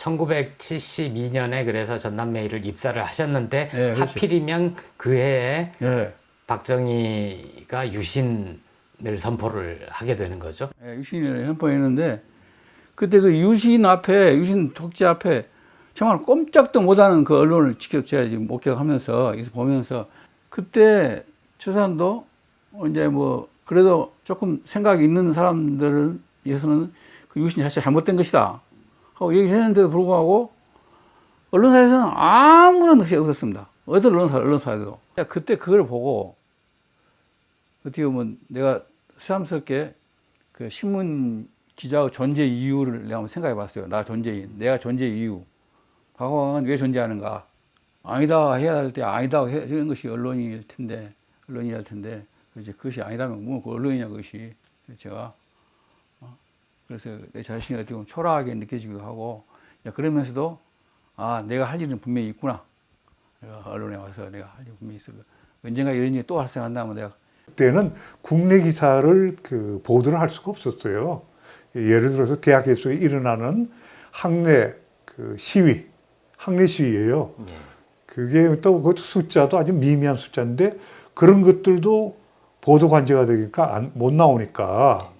1972년에 그래서 전남매일을 입사를 하셨는데 네, 그렇죠. 하필이면 그 해에 예. 박정희가 유신을 선포를 하게 되는 거죠. 예, 유신을 선포했는데 그때 그 유신 앞에 유신 독재 앞에 정말 꼼짝도 못하는 그 언론을 직접 제가 지금 목격하면서 여기서 보면서 그때 조선도 이제 뭐 그래도 조금 생각이 있는 사람들을 위해서는 그 유신 자체가 잘못된 것이다 하고 얘기했는데도 불구하고 언론사에서는 아무런 것이 없었습니다. 어떤 언론사에도 그때 그걸 보고 어떻게 보면 내가 새삼스럽게 그 신문 기자의 존재 이유를 내가 한번 생각해 봤어요. 내가 존재 이유. 박원은 왜 존재하는가? 아니다 해야 할 때 아니다 하는 것이 언론일 텐데, 이제 그것이 아니라면 뭐 그 언론이냐 그것이. 제가 그래서 내 자신이 어떻게 보면 초라하게 느껴지기도 하고, 그러면서도 아 내가 할 일은 분명히 있구나. 내가 언론에 와서 내가 할 일이 분명히 있어. 언젠가 이런 일이 또 발생한다면 내가 그때는 국내 기사를 보도를 할 수가 없었어요. 예를 들어서 대학에서 일어나는 학내 학내 시위예요. 그게 또 그것도 숫자도 아주 미미한 숫자인데 그런 것들도 보도 관제가 되니까 못 나오니까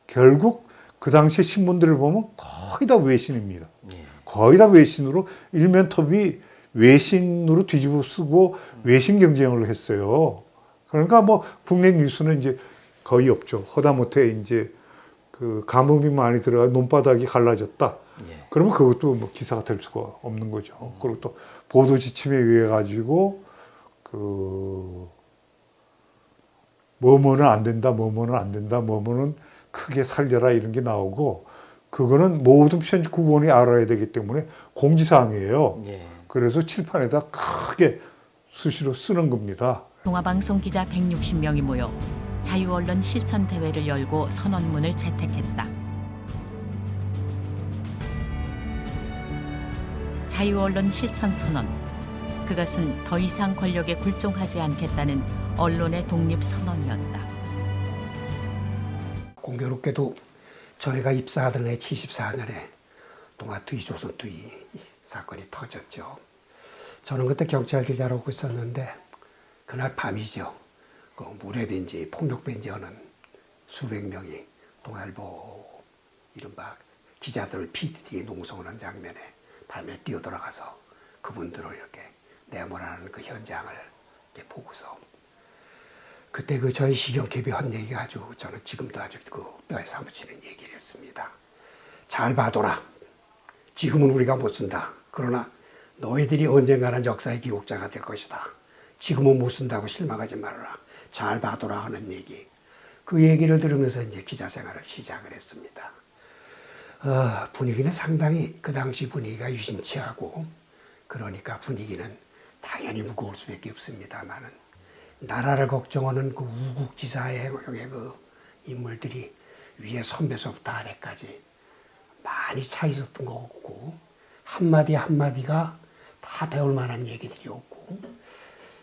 결국 그 당시 신문들을 보면 거의 다 외신입니다. 거의 다 외신으로 일면톱이 외신으로 뒤집어 쓰고 외신 경쟁을 했어요. 그러니까 뭐 국내 뉴스는 이제 거의 없죠. 허다못해 이제 그 가뭄이 많이 들어가 논바닥이 갈라졌다. 그러면 그것도 뭐 기사가 될 수가 없는 거죠. 그리고 또 보도 지침에 의해 가지고 뭐뭐는 안 된다, 뭐뭐는 안 된다, 뭐뭐는 크게 살려라 이런 게 나오고 그거는 모든 편집국원이 알아야 되기 때문에 공지사항이에요. 그래서 칠판에다 크게 수시로 쓰는 겁니다. 동아방송 기자 160명이 모여 자유언론 실천대회를 열고 선언문을 채택했다. 자유언론 실천선언. 그것은 더 이상 권력에 굴종하지 않겠다는 언론의 독립선언이었다. 공교롭게도 저희가 입사하던 해 74년에 동아투이, 조선투이 사건이 터졌죠. 저는 그때 경찰 기자로 하고 있었는데 그날 밤이죠. 그 무례변지, 폭력변지 하는 수백 명이 동아일보 이른바 기자들을 PD들이 농성하는 장면에 밤에 뛰어들어가서 그분들을 이렇게 내몰아내는 그 현장을 이렇게 보고서 그때 그 저희 시경캡이 한 얘기가 아주 저는 지금도 아주 그 뼈에 사무치는 얘기를 했습니다. 잘 봐둬라. 지금은 우리가 못 쓴다. 그러나 너희들이 언젠가는 역사의 기록자가 될 것이다. 지금은 못 쓴다고 실망하지 말아라. 잘 봐둬라 하는 얘기. 그 얘기를 들으면서 이제 기자 생활을 시작을 했습니다. 분위기는 상당히 그 당시 분위기가 유신치하고 그러니까 분위기는 당연히 무거울 수밖에 없습니다만은 나라를 걱정하는 그 우국지사의 그 인물들이 위에 선배서부터 아래까지 많이 차 있었던 것 같고 한마디 한마디가 다 배울 만한 얘기들이었고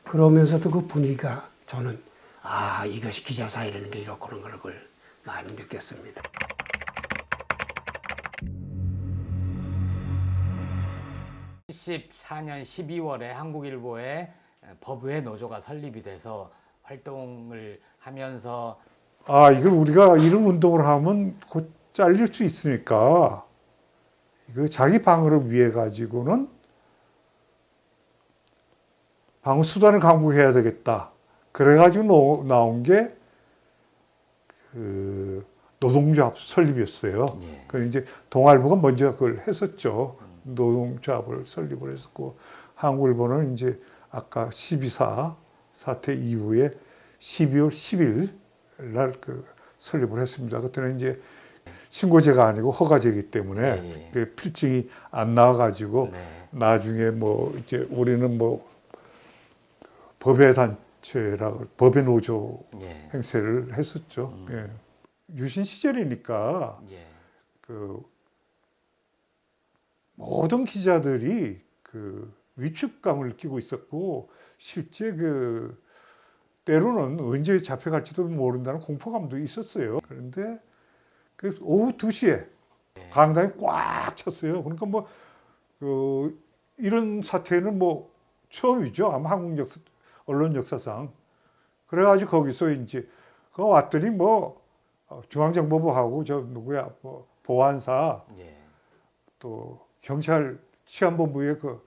그러면서도 그 분위기가 저는 이것이 기자 사회라는 게 이렇고 그런 걸 많이 느꼈습니다. (1974년 12월에) 한국일보에 법외 노조가 설립이 돼서 활동을 하면서 이걸 우리가 이런 운동을 하면 곧 잘릴 수 있으니까 이거 자기 방어를 위해 가지고는 방어 수단을 강구해야 되겠다. 그래가지고 나온 게 그 노동조합 설립이었어요. 그 이제 동아일보가 먼저 그걸 했었죠. 노동조합을 설립을 했었고 한국일보는 이제 아까 12.4 사태 이후에 12월 10일 날 그 설립을 했습니다. 그때는 이제 신고제가 아니고 허가제이기 때문에 그 필증이 안 나와가지고 나중에 뭐 이제 우리는 뭐 법의 단체라고 법의 노조 행세를 했었죠. 유신 시절이니까 그 모든 기자들이 그 위축감을 느끼고 있었고 실제 그 때로는 언제 잡혀갈지도 모른다는 공포감도 있었어요. 그런데 그 오후 2시에 강당이 꽉 찼어요. 그러니까 뭐 이런 사태는 뭐 처음이죠. 아마 언론 역사상. 그래가지고 거기서 이제 그 왔더니 뭐 중앙정보부하고 저 누구야 뭐 보안사 예. 또 경찰 치안본부의 그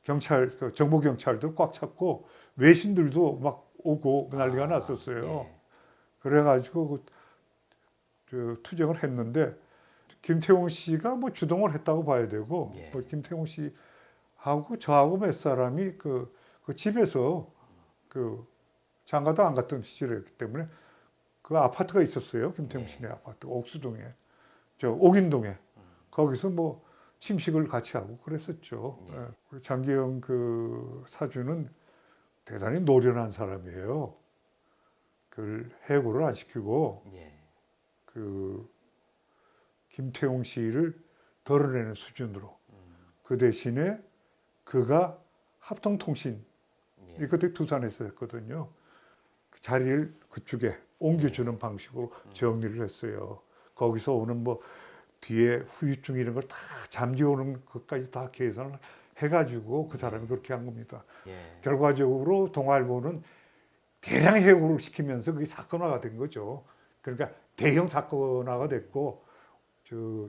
경찰 그 정보경찰도 꽉 찼고 외신들도 막 오고 난리가 났었어요. 예. 그래가지고 그 투쟁을 했는데 김태웅 씨가 뭐 주동을 했다고 봐야 되고 예. 뭐 김태웅 씨하고 저하고 몇 사람이 그 집에서 그 장가도 안 갔던 시절이었기 때문에 그 아파트가 있었어요. 김태웅 씨네 아파트 옥수동에 저 옥인동에 거기서 뭐 침식을 같이 하고 그랬었죠. 예. 장기영 그 사주는 대단히 노련한 사람이에요. 그걸 해고를 안 시키고 예. 그 김태웅 씨를 덜어내는 수준으로 그 대신에 그가 합동통신 이 그때 두산에서 했거든요. 그 자리를 그쪽에 옮겨주는 방식으로 정리를 했어요. 거기서 오는 뭐 뒤에 후유증 이런 걸 다 잠재우는 것까지 다 계산을 해가지고 그 사람이 그렇게 한 겁니다. 예. 결과적으로 동아일보는 대량 해고를 시키면서 그게 사건화가 된 거죠. 그러니까 대형 사건화가 됐고 저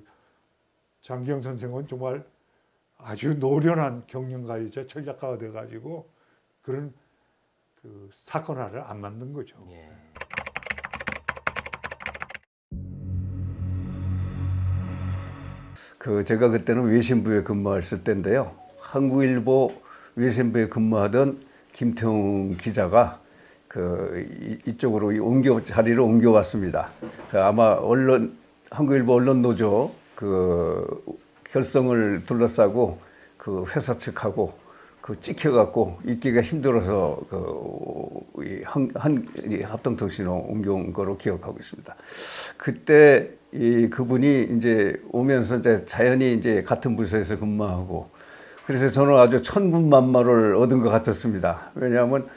장기영 선생은 정말 아주 노련한 경영가이자 전략가가 돼가지고 그런 그 사건화를 안 만든 거죠. 예. 제가 그때는 외신부에 근무했을 때인데요. 한국일보 외신부에 근무하던 김태웅 기자가 이쪽으로 자리를 옮겨왔습니다. 아마 한국일보 언론노조 결성을 둘러싸고 회사 측하고 찍혀갖고 있기가 힘들어서 이 합동통신으로 옮겨온 거로 기억하고 있습니다. 그때 그분이 이제 오면서 이제 자연히 이제 같은 부서에서 근무하고 그래서 저는 아주 천군만마를 얻은 것 같았습니다. 왜냐하면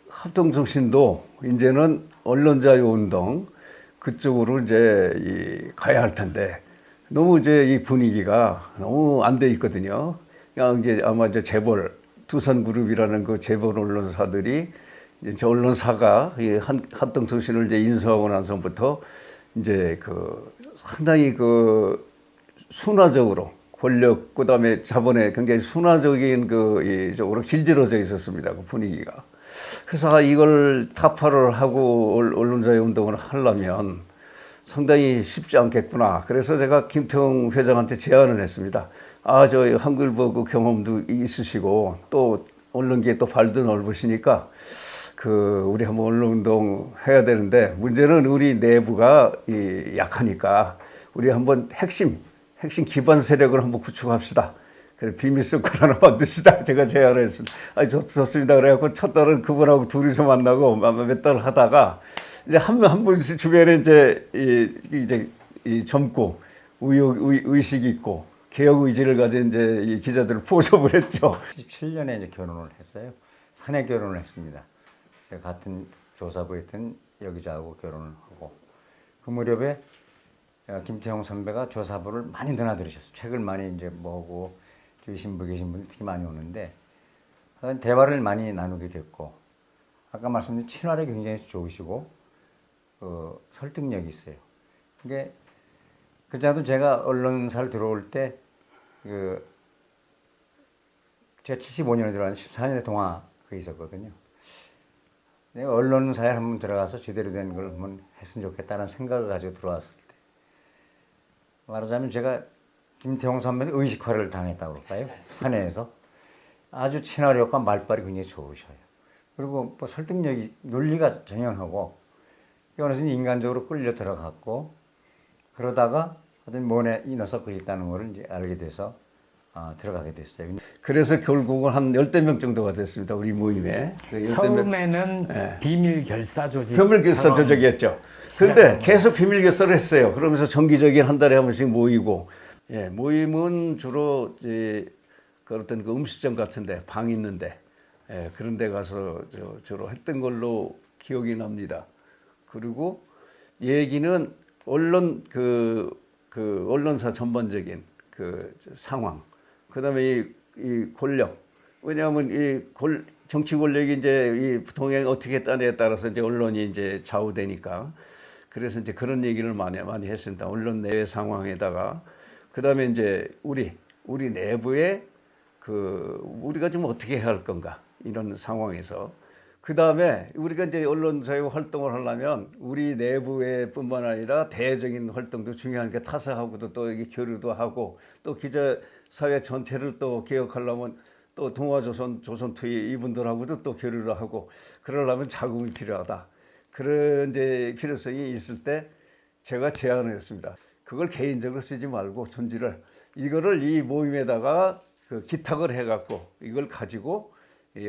합동통신도 이제는 언론자유운동 그쪽으로 이제 가야 할 텐데 너무 이제 이 분위기가 너무 안 돼 있거든요. 그냥 이제 아마 이제 재벌 두산그룹이라는 그 재벌 언론사들이 이제 언론사가 이 합동통신을 이제 인수하고 나서부터 이제 상당히 순화적으로 권력 그다음에 자본에 굉장히 순화적인 이쪽으로 길들여져 있었습니다. 그 분위기가. 그래서 이걸 타파를 하고 언론자유 운동을 하려면 상당히 쉽지 않겠구나. 그래서 제가 김태웅 회장한테 제안을 했습니다. 저 한국일보 그 경험도 있으시고 또 언론계에 또 발도 넓으시니까 우리 한번 언론운동 해야 되는데 문제는 우리 내부가 약하니까 우리 한번 핵심 기반 세력을 한번 구축합시다. 그래 비밀 서클 하나 만드시다. 제가 제안을 했습니다. 좋습니다. 그래갖고 첫 달은 그분하고 둘이서 만나고 몇 달 하다가 이제 한 분씩 주변에 이제 젊고 의식 있고 개혁 의지를 가진 이제 이 기자들을 포섭을 했죠. 97년에 이제 결혼을 했어요. 사내 결혼을 했습니다. 제가 같은 조사부에 있던 여기자하고 결혼을 하고 그 무렵에 김태형 선배가 조사부를 많이 드나들으셨어요. 책을 많이 이제 보고 신부 계신 분이 특히 많이 오는데 대화를 많이 나누게 됐고 아까 말씀드린 친화력이 굉장히 좋으시고 설득력이 있어요. 이게 그자도 제가 언론사를 들어올 때 제가 75년에 들어왔는데 14년의 동화 있었거든요. 내가 언론사에 한번 들어가서 제대로 된 걸 한번 했으면 좋겠다는 생각을 가지고 들어왔을 때 말하자면 제가 김태형 선배는 의식화를 당했다고 그럴까요? 사내에서 아주 친화력과 말발이 굉장히 좋으셔요. 그리고 뭐 설득력이 논리가 정연하고 어느 순간 인간적으로 끌려 들어갔고 그러다가 어떤 모네 이너서클이 있다는 걸 이제 알게 돼서 들어가게 됐어요. 그래서 결국은 한 10대 명 정도가 됐습니다. 우리 모임에. 처음에는 비밀 결사 조직. 비밀 결사 조직이었죠. 그런데 계속 비밀 결사를 했어요. 그러면서 정기적인 한 달에 한 번씩 모이고 모임은 주로 어떤 음식점 같은데 방 있는데 그런 데 가서 주로 했던 걸로 기억이 납니다. 그리고 얘기는 언론사 전반적인 그 상황, 그다음에 이 권력. 왜냐하면 정치 권력이 이제 이 동행 어떻게 했다에 따라서 이제 언론이 이제 좌우되니까. 그래서 이제 그런 얘기를 많이 했습니다. 언론 내외 상황에다가 그다음에 이제 우리 내부에 우리가 좀 어떻게 해야 할 건가 이런 상황에서 그다음에 우리가 이제 언론사회 활동을 하려면 우리 내부에뿐만 아니라 대외적인 활동도 중요한 게 타사하고도 또 이게 교류도 하고 또 기자 사회 전체를 또 개혁하려면 또 동아조선, 조선투이 이분들하고도 또 교류를 하고 그러려면 자금이 필요하다. 그런 이제 필요성이 있을 때 제가 제안을 했습니다. 그걸 개인적으로 쓰지 말고 전지를 이거를 이 모임에다가 기탁을 해갖고 이걸 가지고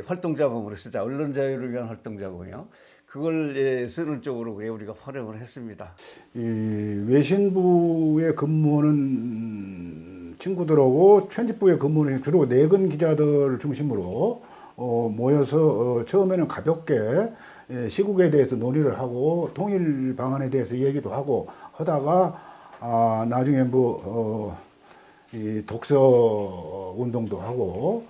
활동 자금으로 쓰자. 언론 자유를 위한 활동 자금이요. 그걸 쓰는 쪽으로 우리가 활용을 했습니다. 이 외신부에 근무하는 친구들하고 편집부에 근무하는 주로 내근 기자들을 중심으로 모여서 처음에는 가볍게 시국에 대해서 논의를 하고 통일 방안에 대해서 얘기도 하고 하다가 나중에 이 독서 운동도 하고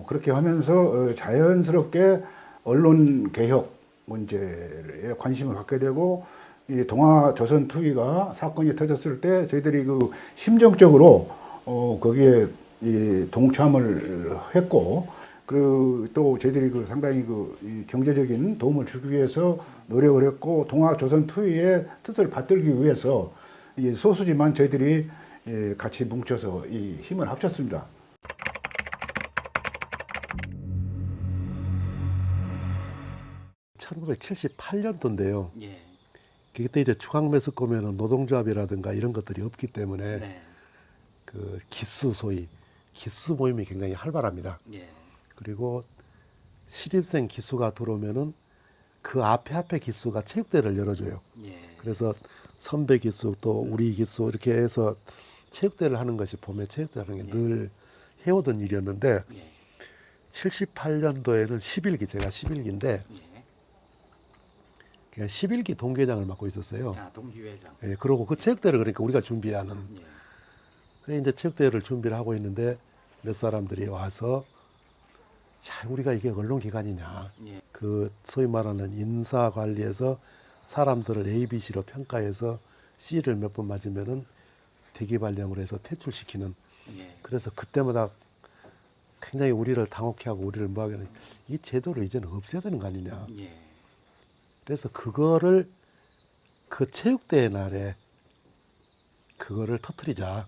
그렇게 하면서 자연스럽게 언론 개혁 문제에 관심을 갖게 되고 이 동아조선 투기가 사건이 터졌을 때 저희들이 심정적으로 거기에 이 동참을 했고 그리고 또 저희들이 상당히 이 경제적인 도움을 주기 위해서 노력을 했고 동아조선 투기의 뜻을 받들기 위해서 이 소수지만 저희들이 같이 뭉쳐서 이 힘을 합쳤습니다. (1978년도인데요) 그때 이제 중앙매스컴에는 노동조합이라든가 이런 것들이 없기 때문에 그 소위 기수 모임이 굉장히 활발합니다. 그리고 신입생 기수가 들어오면은 그 앞에 기수가 체육대회를 열어줘요. 그래서 선배 기수 또 우리 기수 이렇게 해서 체육대회를 하는 것이 봄에 체육대회라는 게 늘 해오던 일이었는데 78년도에는 11기 제가 11기인데 그냥 11기 동계장을 맡고 있었어요. 동기회장. 예, 그러고 그 체육대회를 그러니까 우리가 준비하는. 그래 이제 체육대회를 준비를 하고 있는데 몇 사람들이 와서 야, 우리가 이게 언론기관이냐. 그 소위 말하는 인사관리에서 사람들을 ABC로 평가해서 C를 몇 번 맞으면은 대기발령을 해서 퇴출시키는. 그래서 그때마다 굉장히 우리를 당혹해 하고 우리를 뭐하게 하는 이 제도를 이제는 없애야 되는 거 아니냐. 그래서 그거를 그 체육대회 날에 그거를 터뜨리자.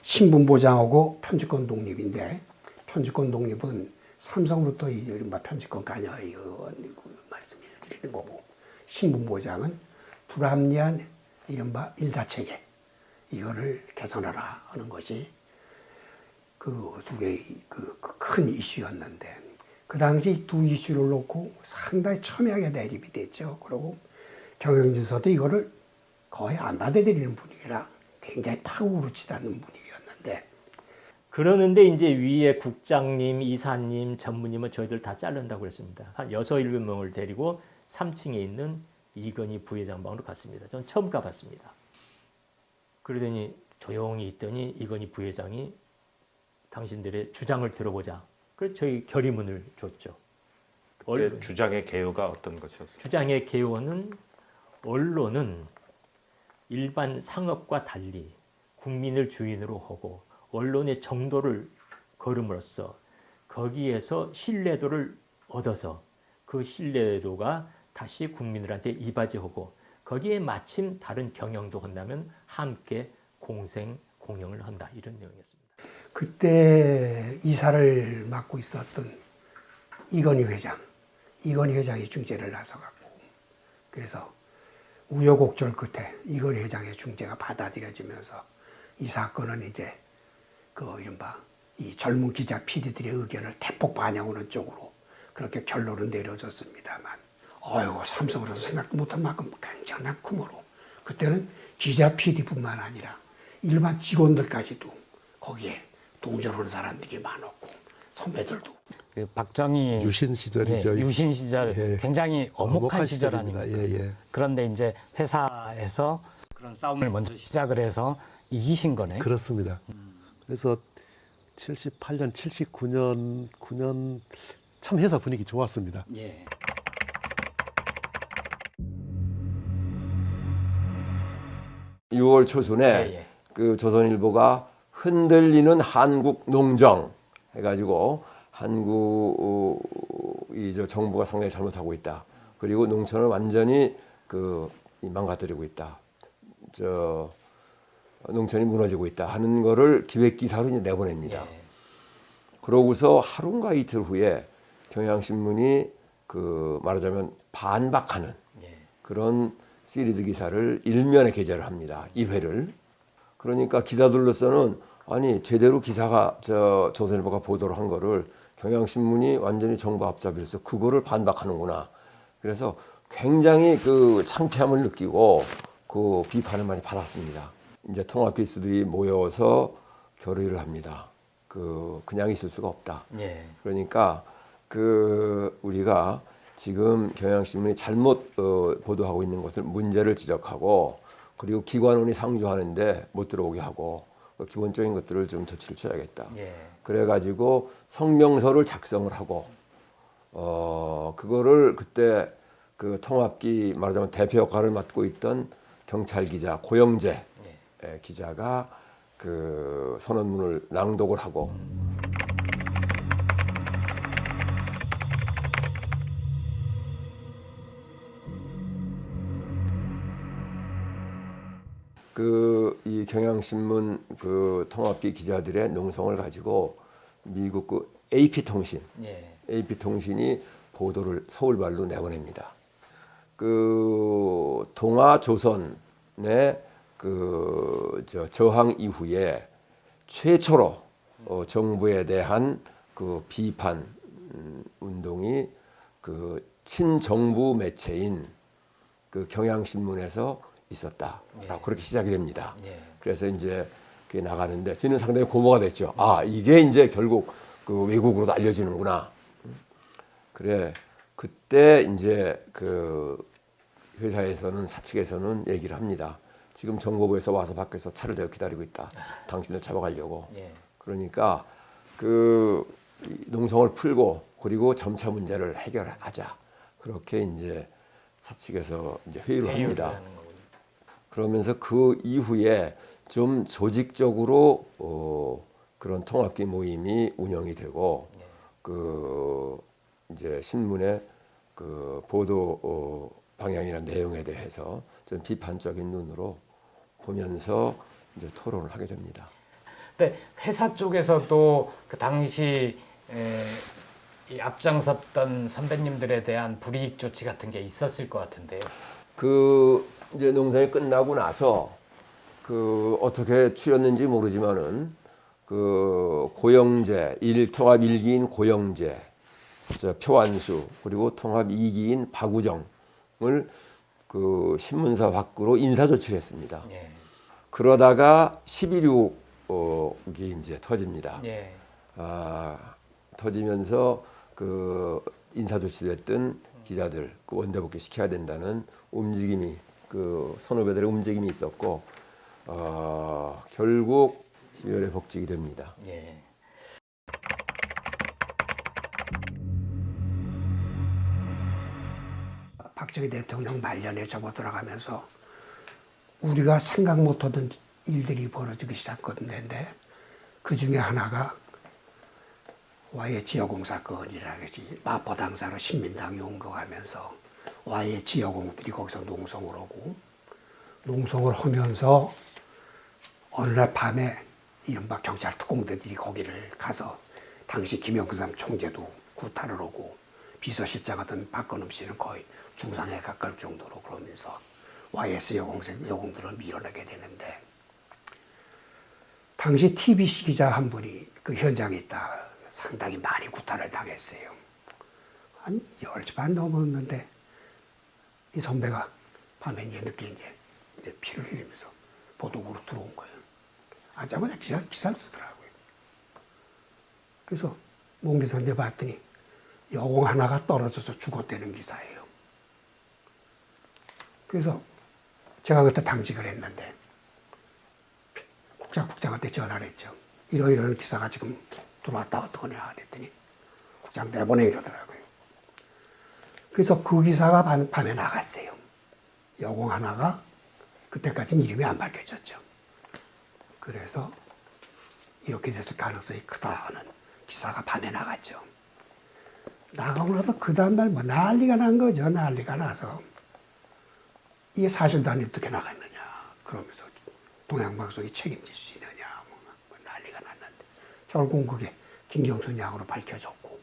신분보장하고 편집권 독립인데 편집권 독립은 삼성부터 이른바 편집권 관여 이런 말씀을 드리는 거고 신분보장은 불합리한 이른바 인사체계 이거를 개선하라 하는 것이 그 두 개의 큰 이슈였는데 그 당시 두 이슈를 놓고 상당히 첨예하게 대립이 됐죠. 그리고 경영진서도 이거를 거의 안 받아들이는 분위기라 굉장히 파국으로 치닫는 분위기였는데 그러는데 이제 위에 국장님, 이사님, 전무님은 저희들 다 자른다고 그랬습니다. 한 6, 7명을 데리고 3층에 있는 이건희 부회장 방으로 갔습니다. 전 처음 가봤습니다. 그러더니 조용히 있더니 이건희 부회장이 당신들의 주장을 들어보자. 그래서 저희 결의문을 줬죠. 주장의 개요가 어떤 것이었어요? 주장의 개요는 언론은 일반 상업과 달리 국민을 주인으로 하고 언론의 정도를 걸음으로써 거기에서 신뢰도를 얻어서 그 신뢰도가 다시 국민들한테 이바지하고 거기에 마침 다른 경영도 한다면 함께 공생공영을 한다 이런 내용이었습니다. 그때 이사를 맡고 있었던 이건희 회장이 중재를 나서갖고 그래서 우여곡절 끝에 이건희 회장의 중재가 받아들여지면서 이 사건은 이제 그 이른바 이 젊은 기자 PD들의 의견을 대폭 반영하는 쪽으로 그렇게 결론은 내려졌습니다만 아이고 삼성으로서 생각도 못한 만큼 굉장한 규모로 그때는 기자 PD뿐만 아니라 일반 직원들까지도 거기에 동조하는 사람들이 많았고 선배들도 그 박정희 유신 시절이죠. 유신 시절 굉장히 엄혹한 시절 아닙니까? 시절입니다. 그런데 이제 회사에서 그런 싸움을 먼저 시작을 해서 이기신 거네. 그렇습니다. 그래서 78년, 79년 참 회사 분위기 좋았습니다. 예. (6월) 초순에 예. 그 조선일보가 흔들리는 한국 농정 해가지고 한국이 저 정부가 상당히 잘못하고 있다. 그리고 농촌을 완전히 그 망가뜨리고 있다. 저 농촌이 무너지고 있다 하는 거를 기획 기사로 이제 내보냅니다. 예. 그러고서 하루인가 이틀 후에 경향신문이 그 말하자면 반박하는 그런 시리즈 기사를 일면에 게재를 합니다. 1회를. 그러니까 기자들로서는 아니 제대로 기사가 저 조선일보가 보도를 한 거를 경향신문이 완전히 정부 앞잡이로서 그거를 반박하는구나. 그래서 굉장히 그 창피함을 느끼고 그 비판을 많이 받았습니다. 이제 통합 기수들이 모여서 결의를 합니다. 그냥 있을 수가 없다. 예. 그러니까 그 우리가 지금 경향신문이 잘못 보도하고 있는 것을 문제를 지적하고 그리고 기관원이 상주하는데 못 들어오게 하고 기본적인 것들을 좀 조치를 취해야겠다. 예. 그래가지고 성명서를 작성을 하고 그거를 그때 그 통합기 말하자면 대표 역할을 맡고 있던 경찰 기자 고영재 기자가 그 선언문을 낭독을 하고 이 경향신문 그 통합기 기자들의 농성을 가지고 미국 그 AP통신, AP통신이 보도를 서울발로 내보냅니다. 그 동아조선의 그 저항 이후에 최초로 정부에 대한 그 비판 운동이 그 친정부 매체인 그 경향신문에서 있었다라고 그렇게 시작이 됩니다. 그래서 이제 그게 나가는데 저는 상당히 고무가 됐죠. 아 이게 이제 결국 그 외국으로도 알려지는구나. 그래 그때 이제 그 회사에서는 사측에서는 얘기를 합니다. 지금 정보부에서 와서 밖에서 차를 대고 기다리고 있다. 당신을 잡아가려고. 그러니까 그 농성을 풀고 그리고 점차 문제를 해결하자. 그렇게 이제 사측에서 이제 회의를 합니다. 그러면서 그 이후에 좀 조직적으로 그런 통합기 모임이 운영이 되고 그 이제 신문의 그 보도 방향이나 내용에 대해서 좀 비판적인 눈으로 보면서 이제 토론을 하게 됩니다. 근데 회사 쪽에서도 그 당시 이 앞장섰던 선배님들에 대한 불이익 조치 같은 게 있었을 것 같은데요. 그 이제 농성이 끝나고 나서 그 어떻게 추렸는지 모르지만은 그 고영재 통합 1기인 고영재, 표완수 그리고 통합 2기인 박우정을 그 신문사 밖으로 인사 조치를 했습니다. 그러다가 11.6이 이제 터집니다. 터지면서 그 인사 조치됐던 기자들 그 원대복귀 시켜야 된다는 움직임이 그 선후배들의 움직임이 있었고 결국 12월에 복직이 됩니다. 박정희 대통령 말년에 접어 들어가면서 우리가 생각 못하던 일들이 벌어지기 시작했는데 그 중에 하나가 와해 지여공 사건이라는 것이 마포 당사로 신민당이 옮겨가면서 와해 지여공들이 거기서 농성을 하고 농성을 하면서 어느 날 밤에 이른바 경찰 특공대들이 거기를 가서 당시 김영삼 총재도 구타를 하고 비서실장하던 박건흠 씨는 거의 중상에 가까울 정도로 그러면서 YS 여공들을 밀어내게 되는데 당시 TBC 기자 한 분이 그 현장에 있다 상당히 많이 구타를 당했어요. 한 10시 반 넘었는데 이 선배가 밤에 이제 늦게 이제 피를 흘리면서 보도국으로 들어온 거예요. 앉자마자 기사를 쓰더라고요. 그래서 몽기사한테 봤더니 여공 하나가 떨어져서 죽었다는 기사예요. 그래서 제가 그때 당직을 했는데 국장한테 전화를 했죠. 이러이러한 기사가 지금 들어왔다 어떡하냐 그랬더니 국장 내보내 이러더라고요. 그래서 그 기사가 밤에 나갔어요. 여공 하나가 그때까지는 이름이 안 밝혀졌죠. 그래서 이렇게 됐을 가능성이 크다 하는 기사가 밤에 나갔죠. 나가고 나서 그 다음날 뭐 난리가 난 거죠. 난리가 나서 이게 사실단이 어떻게 나갔느냐 그러면서 동양방송이 책임질 수 있느냐 뭐 난리가 났는데 결국 그게 김경순 양으로 밝혀졌고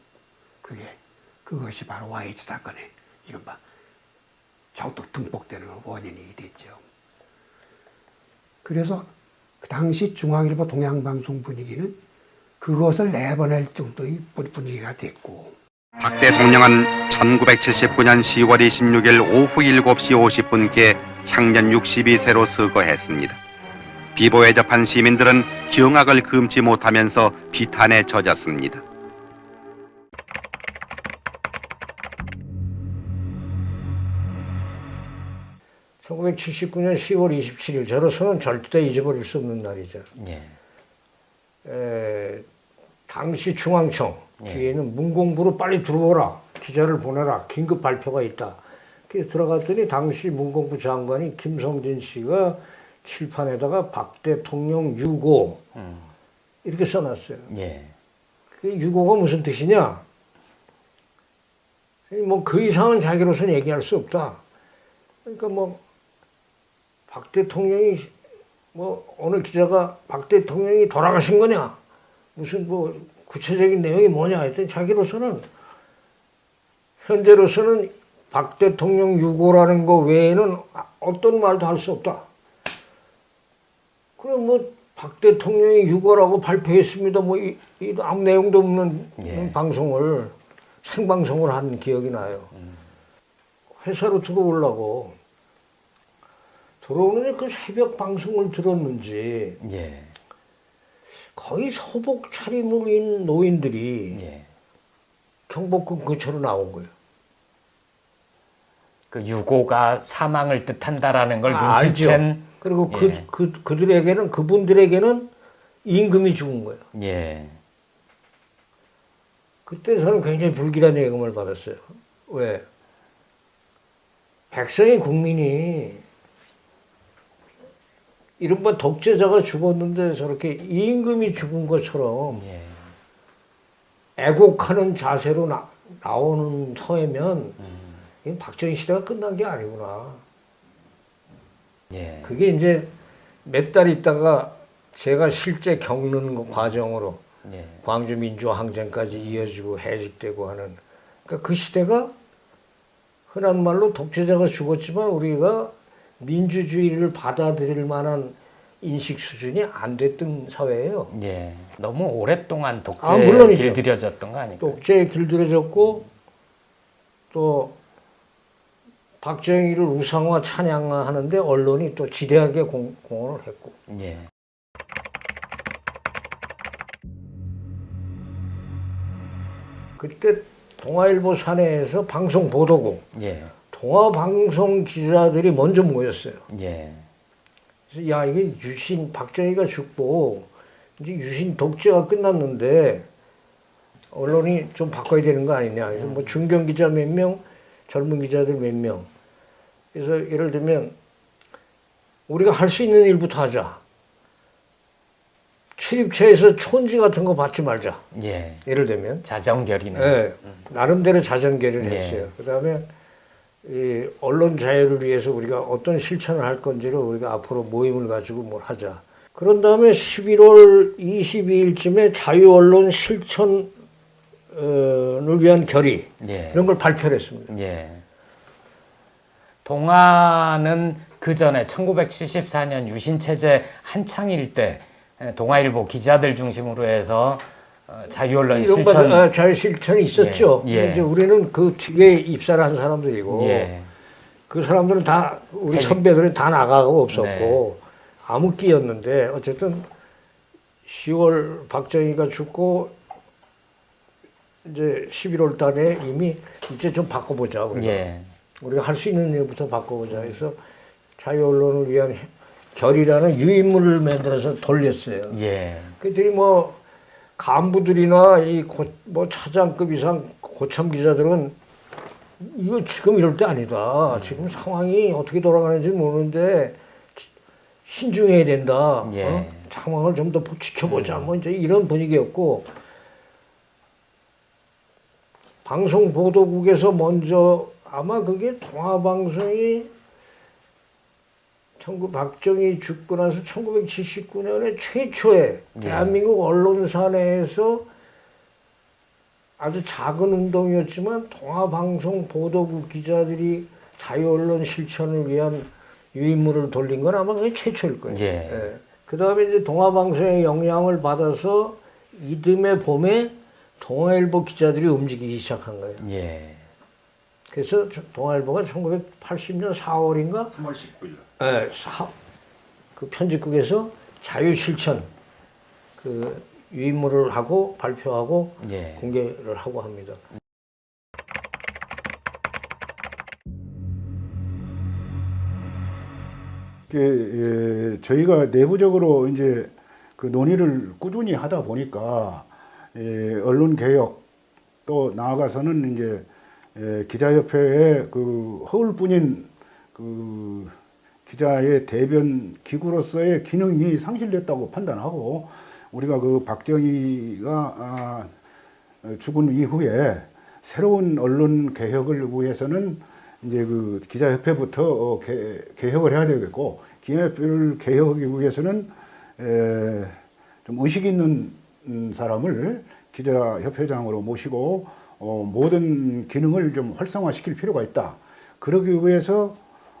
그것이 바로 YH 사건의 이른바 적극 등복되는 원인이 됐죠. 그래서 그 당시 중앙일보 동양방송 분위기는 그것을 내보낼 정도의 분위기가 됐고 박 대통령은 1979년 10월 26일 오후 7시 50분께 향년 62세로 서거했습니다. 비보에 접한 시민들은 경악을 금치 못하면서 비탄에 젖었습니다. (1979년 10월 27일) 저로서는 절대 잊어버릴 수 없는 날이죠. 당시 중앙청 뒤에는 문공부로 빨리 들어오라, 기자를 보내라, 긴급 발표가 있다. 그래서 들어갔더니 당시 문공부 장관이 김성진 씨가 칠판에다가 박 대통령 유고 이렇게 써놨어요. 그 유고가 무슨 뜻이냐? 뭐 그 이상은 자기로서는 얘기할 수 없다. 그러니까 뭐 박 대통령이 뭐 오늘 기자가 박 대통령이 돌아가신 거냐? 무슨 뭐 구체적인 내용이 뭐냐 했더니 자기로서는 현재로서는 박 대통령 유고라는 거 외에는 어떤 말도 할 수 없다. 그럼 뭐 박 대통령이 유고라고 발표했습니다. 뭐 아무 내용도 없는 방송을 생방송을 한 기억이 나요. 회사로 들어오려고 들어오는데 그 새벽 방송을 들었는지 거의 소복 차림인 노인들이 경복궁 근처로 나온 거예요. 그 유고가 사망을 뜻한다라는 걸 눈치챈. 알죠. 그리고 그분들에게는 임금이 죽은 거예요. 그때 저는 굉장히 불길한 예감을 받았어요. 왜? 백성이 국민이 이른바 독재자가 죽었는데 저렇게 임금이 죽은 것처럼 애곡하는 자세로 나오는 터이면 박정희 시대가 끝난 게 아니구나. 그게 이제 몇 달 있다가 제가 실제 겪는 과정으로 광주 민주화 항쟁까지 이어지고 해직되고 하는, 그러니까 그 시대가 흔한 말로 독재자가 죽었지만 우리가 민주주의를 받아들일 만한 인식 수준이 안 됐던 사회예요. 너무 오랫동안 독재에 길들여졌던 거 아닐까요? 독재에 길들여졌고 또 박정희를 우상화 찬양하는데 언론이 또 지대하게 공헌을 했고. 그때 동아일보 사내에서 방송 보도국, 동아방송 기자들이 먼저 모였어요. 그래서 야, 이게 유신, 박정희가 죽고 이제 유신 독재가 끝났는데 언론이 좀 바꿔야 되는 거 아니냐. 그래서 뭐 중견 기자 몇 명, 젊은 기자들 몇 명. 그래서 예를 들면 우리가 할 수 있는 일부터 하자. 출입처에서 촌지 같은 거 받지 말자. 예를 들면 자정결이네. 나름대로 자정결을 했어요. 그다음에 이 언론 자유를 위해서 우리가 어떤 실천을 할 건지를 우리가 앞으로 모임을 가지고 뭘 하자. 그런 다음에 11월 22일쯤에 자유언론 실천을 위한 결의 이런 걸 발표를 했습니다. 동아는 그 전에 1974년 유신체제 한창일 때 동아일보 기자들 중심으로 해서 자유언론 실천, 자유실천이 있었죠. 이제 우리는 그 뒤에 입사를 한 사람들이고 그 사람들은 다 우리 선배들은 다 나가고 없었고 암흑기였는데 어쨌든 10월 박정희가 죽고 이제 11월 달에 이미 이제 좀 바꿔보자 우리가. 우리가 할 수 있는 일부터 바꿔보자 해서 자유 언론을 위한 결이라는 유인물을 만들어서 돌렸어요. 예. 그들이 뭐 간부들이나 뭐 차장급 이상 고참 기자들은 이거 지금 이럴 때 아니다. 지금 상황이 어떻게 돌아가는지 모르는데 신중해야 된다. 예. 상황을 좀 더 지켜보자. 뭐 이제 이런 분위기였고, 방송보도국에서 먼저 아마 그게 동아방송이 박정희 죽고 나서 1979년에 최초의 대한민국 언론사 내에서 아주 작은 운동이었지만 동아방송 보도국 기자들이 자유언론 실천을 위한 유인물을 돌린 건 아마 그게 최초일 거예요. 예. 그 다음에 이제 동아방송의 영향을 받아서 이듬해 봄에 동아일보 기자들이 움직이기 시작한 거예요. 예. 그래서 동아일보가 1980년 4월인가? 3월 19일. 네, 그 편집국에서 자유실천 그 유인물을 하고 발표하고 공개를 하고 합니다. 저희가 내부적으로 이제 그 논의를 꾸준히 하다 보니까 언론 개혁 또 나아가서는 이제 기자협회의 그 허울뿐인 그 기자의 대변 기구로서의 기능이 상실됐다고 판단하고, 우리가 그 박정희가 죽은 이후에 새로운 언론 개혁을 위해서는 이제 그 기자협회부터 개혁을 해야 되겠고, 기자협회를 개혁하기 위해서는 좀 의식 있는 사람을 기자협회장으로 모시고 모든 기능을 좀 활성화시킬 필요가 있다. 그러기 위해서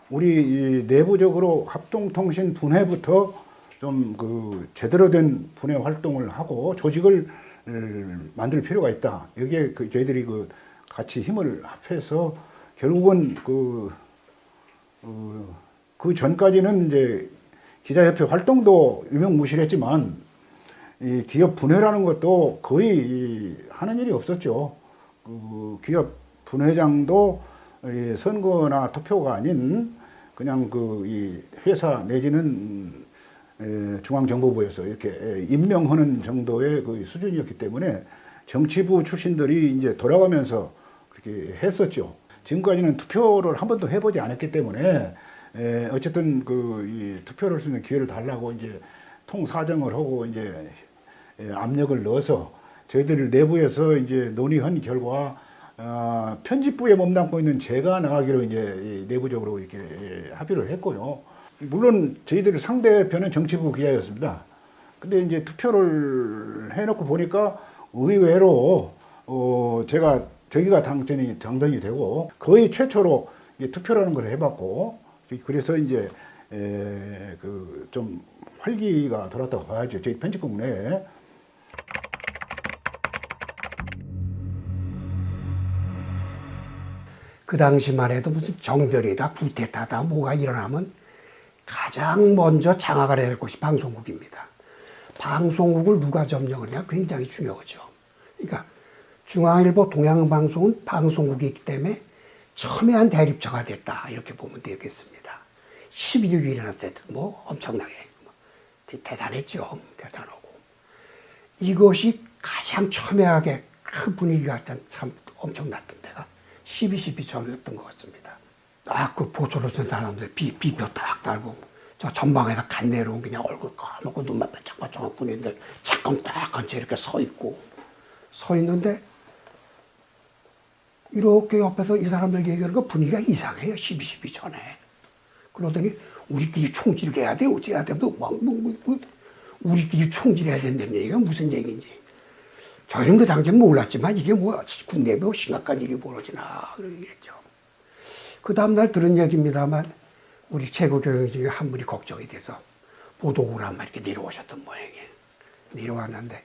우리 내부적으로 합동통신 분회부터 좀 그 제대로 된 분회 활동을 하고 조직을 만들 필요가 있다. 여기에 그 저희들이 그 같이 힘을 합해서 결국은 그 전까지는 이제 기자협회 활동도 유명무실했지만 이 기업 분회라는 것도 거의 하는 일이 없었죠. 그 기업 분회장도 선거나 투표가 아닌 그냥 이 회사 내지는 중앙정보부에서 이렇게 임명하는 정도의 그 수준이었기 때문에 정치부 출신들이 이제 돌아가면서 그렇게 했었죠. 지금까지는 투표를 한 번도 해보지 않았기 때문에 어쨌든 이 투표를 할 수 있는 기회를 달라고 이제 통사정을 하고 이제 압력을 넣어서 저희들 내부에서 이제 논의한 결과 편집부에 몸담고 있는 제가 나가기로 이제 내부적으로 이렇게 합의를 했고요. 물론 저희들 상대편은 정치부 기자였습니다. 근데 이제 투표를 해놓고 보니까 의외로 저기가 당선이 되고 거의 최초로 투표라는 걸 해봤고, 그래서 이제 좀 활기가 돌았다고 봐야죠. 저희 편집국 내에. 그 당시만 해도 무슨 정별이다, 구테타다, 뭐가 일어나면 가장 먼저 장악을 해야 될 곳이 방송국입니다. 방송국을 누가 점령하느냐 굉장히 중요하죠. 그러니까 중앙일보, 동양방송은 방송국이기 때문에 첨예한 대립처가 됐다, 이렇게 보면 되겠습니다. 11.6이 일어났을 때 뭐 엄청나게 대단했죠. 대단하고. 이것이 가장 첨예하게 큰 분위기가 참 엄청났던 데가 12.12 전이었던 것 같습니다. 그 보초로 쓴 사람들 비표 딱 달고 저 전방에서 간 내려온 그냥 얼굴 까먹고 눈만 반짝반짝한 분인들 잠깐 딱 앉아 이렇게 서 있는데 이렇게 옆에서 이 사람들 얘기하는 거 분위기가 이상해요. 12.12 전에. 그러더니 우리끼리 총질해야 돼, 어찌해야 돼, 우리끼리 총질해야 된다는 얘기가 무슨 얘기인지. 저희는 그 당시엔 몰랐지만 이게 뭐 국내에 뭐 심각한 일이 벌어지나 그랬죠. 그 다음날 들은 얘기입니다만 우리 최고 교육 중에 한 분이 걱정이 돼서 보도국을 한 번 이렇게 내려오셨던 모양이에요. 내려왔는데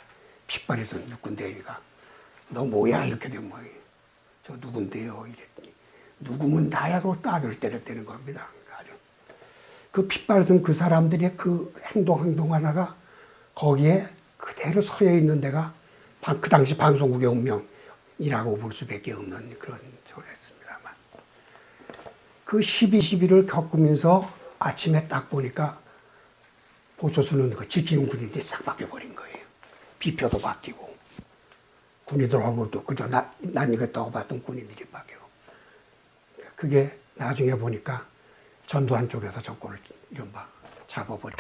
핏발에서 육군 대위가 너 뭐야 이렇게 된 모양이에요. 저 누군데요 이랬더니 누구면 나야로 따귀를 때렸다는 겁니다. 아주 그 핏발에서 그 사람들의 그 행동 하나가 거기에 그대로 서여 있는 데가 그 당시 방송국의 운명이라고 볼 수밖에 없는 그런 저였습니다만 그 12.12를 겪으면서 아침에 딱 보니까 보초수는 그 지키는 군인들이 싹 바뀌어버린 거예요. 비표도 바뀌고 군인들 얼굴도 그저 난 이겼다고 봤던 군인들이 바뀌고 그게 나중에 보니까 전두환 쪽에서 정권을 이른바 잡아버린.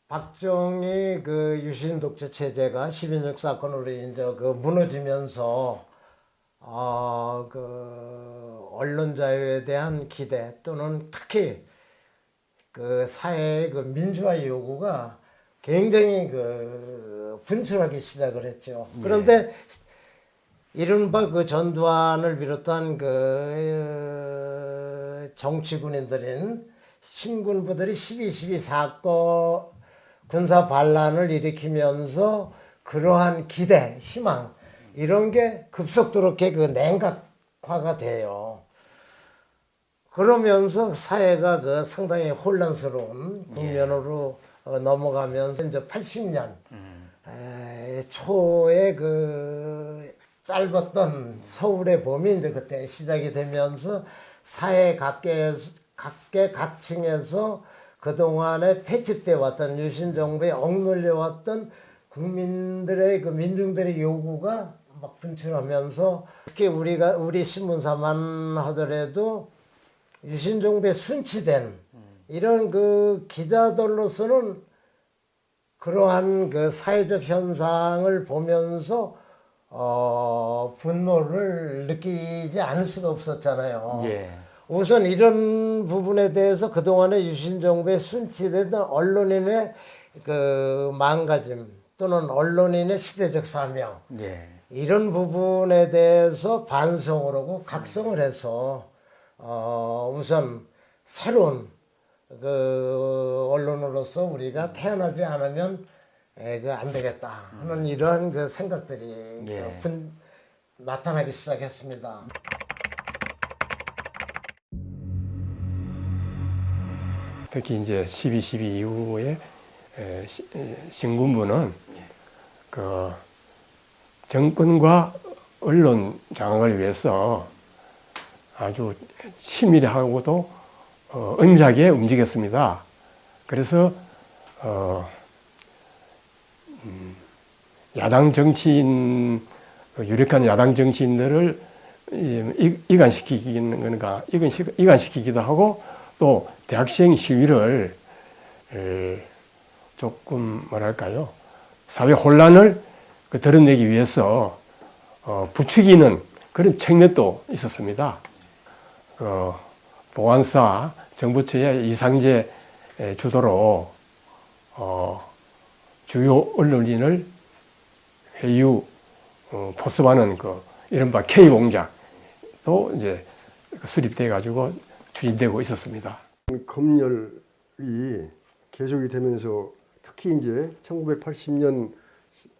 박정희 그 유신 독재 체제가 12.6 사건으로 이제 그 무너지면서 그 언론 자유에 대한 기대 또는 특히 그 사회의 그 민주화 요구가 굉장히 그 분출하기 시작을 했죠. 그런데 이른바 그 전두환을 비롯한 그 정치군인들인 신군부들이 12.12 사건 군사 반란을 일으키면서 그러한 기대, 희망 이런 게 급속도로 그 냉각화가 돼요. 그러면서 사회가 그 상당히 혼란스러운 국면으로 넘어가면서 이제 80년 초에 그 짧았던 서울의 봄이 이제 그때 시작이 되면서 사회 각계각층에서 그동안에 패집돼 왔던 유신 정부에 억눌려 왔던 국민들의 그 민중들의 요구가 막 분출하면서 특히 우리 신문사만 하더라도 유신 정부에 순치된 이런 그 기자들로서는 그러한 그 사회적 현상을 보면서 분노를 느끼지 않을 수가 없었잖아요. 우선 이런 부분에 대해서 그동안에 유신 정부에 순치되던 언론인의 그 마음가짐 또는 언론인의 시대적 사명 이런 부분에 대해서 반성을 하고 각성을 해서 우선 새로운 그 언론으로서 우리가 태어나지 않으면 안 되겠다 하는 이러한 그 생각들이 나타나기 시작했습니다. 특히 이제 12.12 이후에 신군부는 그 정권과 언론 장악을 위해서 아주 치밀하고도 엄밀하게 움직였습니다. 그래서 야당 정치인 유력한 야당 정치인들을 이간시키기도 하고 또 대학생 시위를 조금 뭐랄까요 사회 혼란을 드러내기 위해서 부추기는 그런 측면도 있었습니다. 보안사 정부처의 이상재 주도로 주요 언론인을 회유 포섭하는 그 이른바 K 공작도 이제 수립돼 가지고 추진되고 있었습니다. 검열이 계속이 되면서 특히 이제 1980년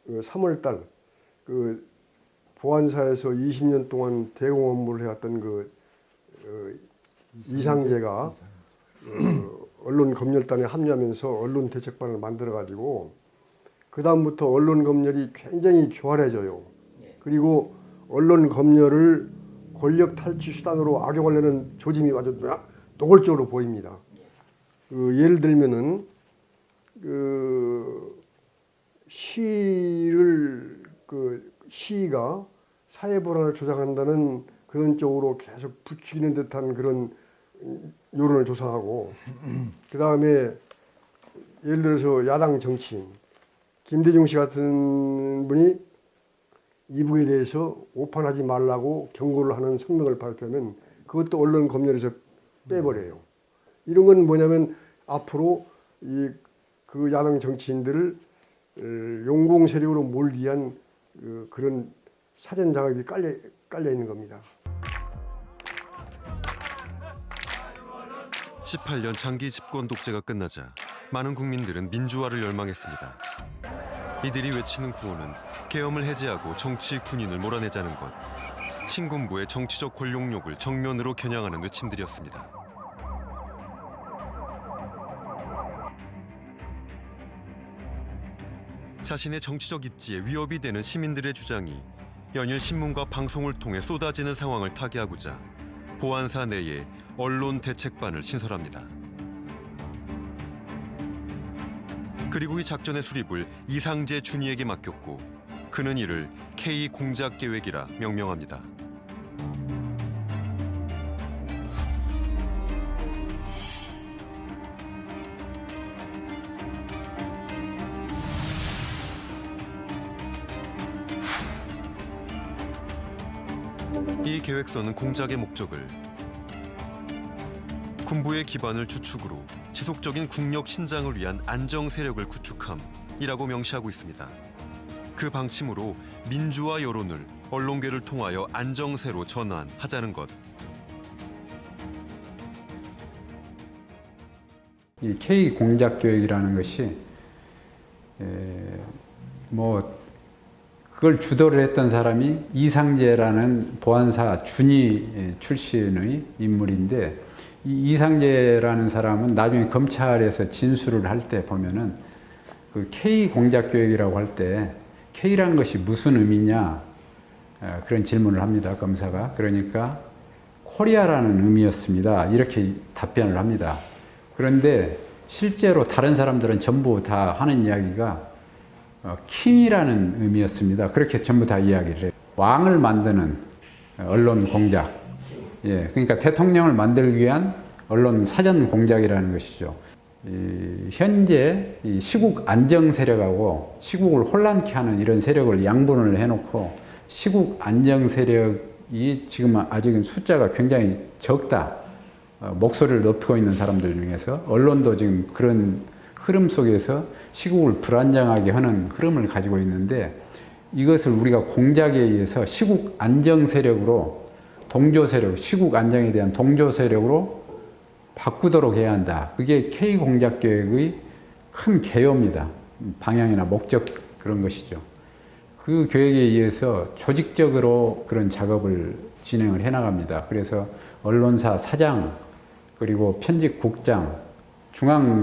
3월달 그 보안사에서 20년 동안 대공 업무를 해왔던 그 이상재가 언론 검열단에 합류하면서 언론 대책반을 만들어 가지고 그 다음부터 언론 검열이 굉장히 교활해져요. 그리고 언론 검열을 권력 탈취 수단으로 악용하려는 조짐이 아주 노골적으로 보입니다. 예를 들면은 시위가 사회 불안을 조장한다는 그런 쪽으로 계속 부추기는 듯한 그런 여론을 조성하고 그 다음에 예를 들어서 야당 정치인 김대중 씨 같은 분이 이북에 대해서 오판하지 말라고 경고를 하는 성명을 발표하면 그것도 언론 검열에서 빼버려요. 이런 건 뭐냐면 앞으로 그 야당 정치인들을 용공 세력으로 몰기 위한 그런 사전 장악이 깔려 있는 겁니다. 18년 장기 집권 독재가 끝나자 많은 국민들은 민주화를 열망했습니다. 이들이 외치는 구호는 계엄을 해제하고 정치 군인을 몰아내자는 것, 신군부의 정치적 권력욕을 정면으로 겨냥하는 외침들이었습니다. 자신의 정치적 입지에 위협이 되는 시민들의 주장이 연일 신문과 방송을 통해 쏟아지는 상황을 타개하고자 보안사 내에 언론 대책반을 신설합니다. 그리고 이 작전의 수립을 이상재 준이에게 맡겼고 그는 이를 K 공작 계획이라 명명합니다. 이 계획서는 공작의 목적을 군부의 기반을 주축으로 지속적인 국력 신장을 위한 안정 세력을 구축함이라고 명시하고 있습니다. 그 방침으로 민주화 여론을 언론계를 통하여 안정세로 전환하자는 것. 이 K 공작 교육이라는 것이 그걸 주도를 했던 사람이 이상재라는 보안사 준이 출신의 인물인데, 이 이상재라는 사람은 나중에 검찰에서 진술을 할 때 보면은 그 K 공작 교육이라고 할 때 K라는 것이 무슨 의미냐 그런 질문을 합니다, 검사가. 그러니까 코리아라는 의미였습니다, 이렇게 답변을 합니다. 그런데 실제로 다른 사람들은 전부 다 하는 이야기가 킹이라는 의미였습니다. 그렇게 전부 다 이야기를 해요. 왕을 만드는 언론 공작. 예, 그러니까 대통령을 만들기 위한 언론 사전 공작이라는 것이죠. 현재 이 시국 안정 세력하고 시국을 혼란케 하는 이런 세력을 양분을 해놓고, 시국 안정 세력이 지금 아직은 숫자가 굉장히 적다. 목소리를 높이고 있는 사람들 중에서 언론도 지금 그런 흐름 속에서 시국을 불안정하게 하는 흐름을 가지고 있는데, 이것을 우리가 공작에 의해서 시국 안정 세력으로, 동조 세력, 시국 안정에 대한 동조 세력으로 바꾸도록 해야 한다. 그게 K 공작 계획의 큰 개요입니다. 방향이나 목적, 그런 것이죠. 그 계획에 의해서 조직적으로 그런 작업을 진행을 해나갑니다. 그래서 언론사 사장, 그리고 편집국장,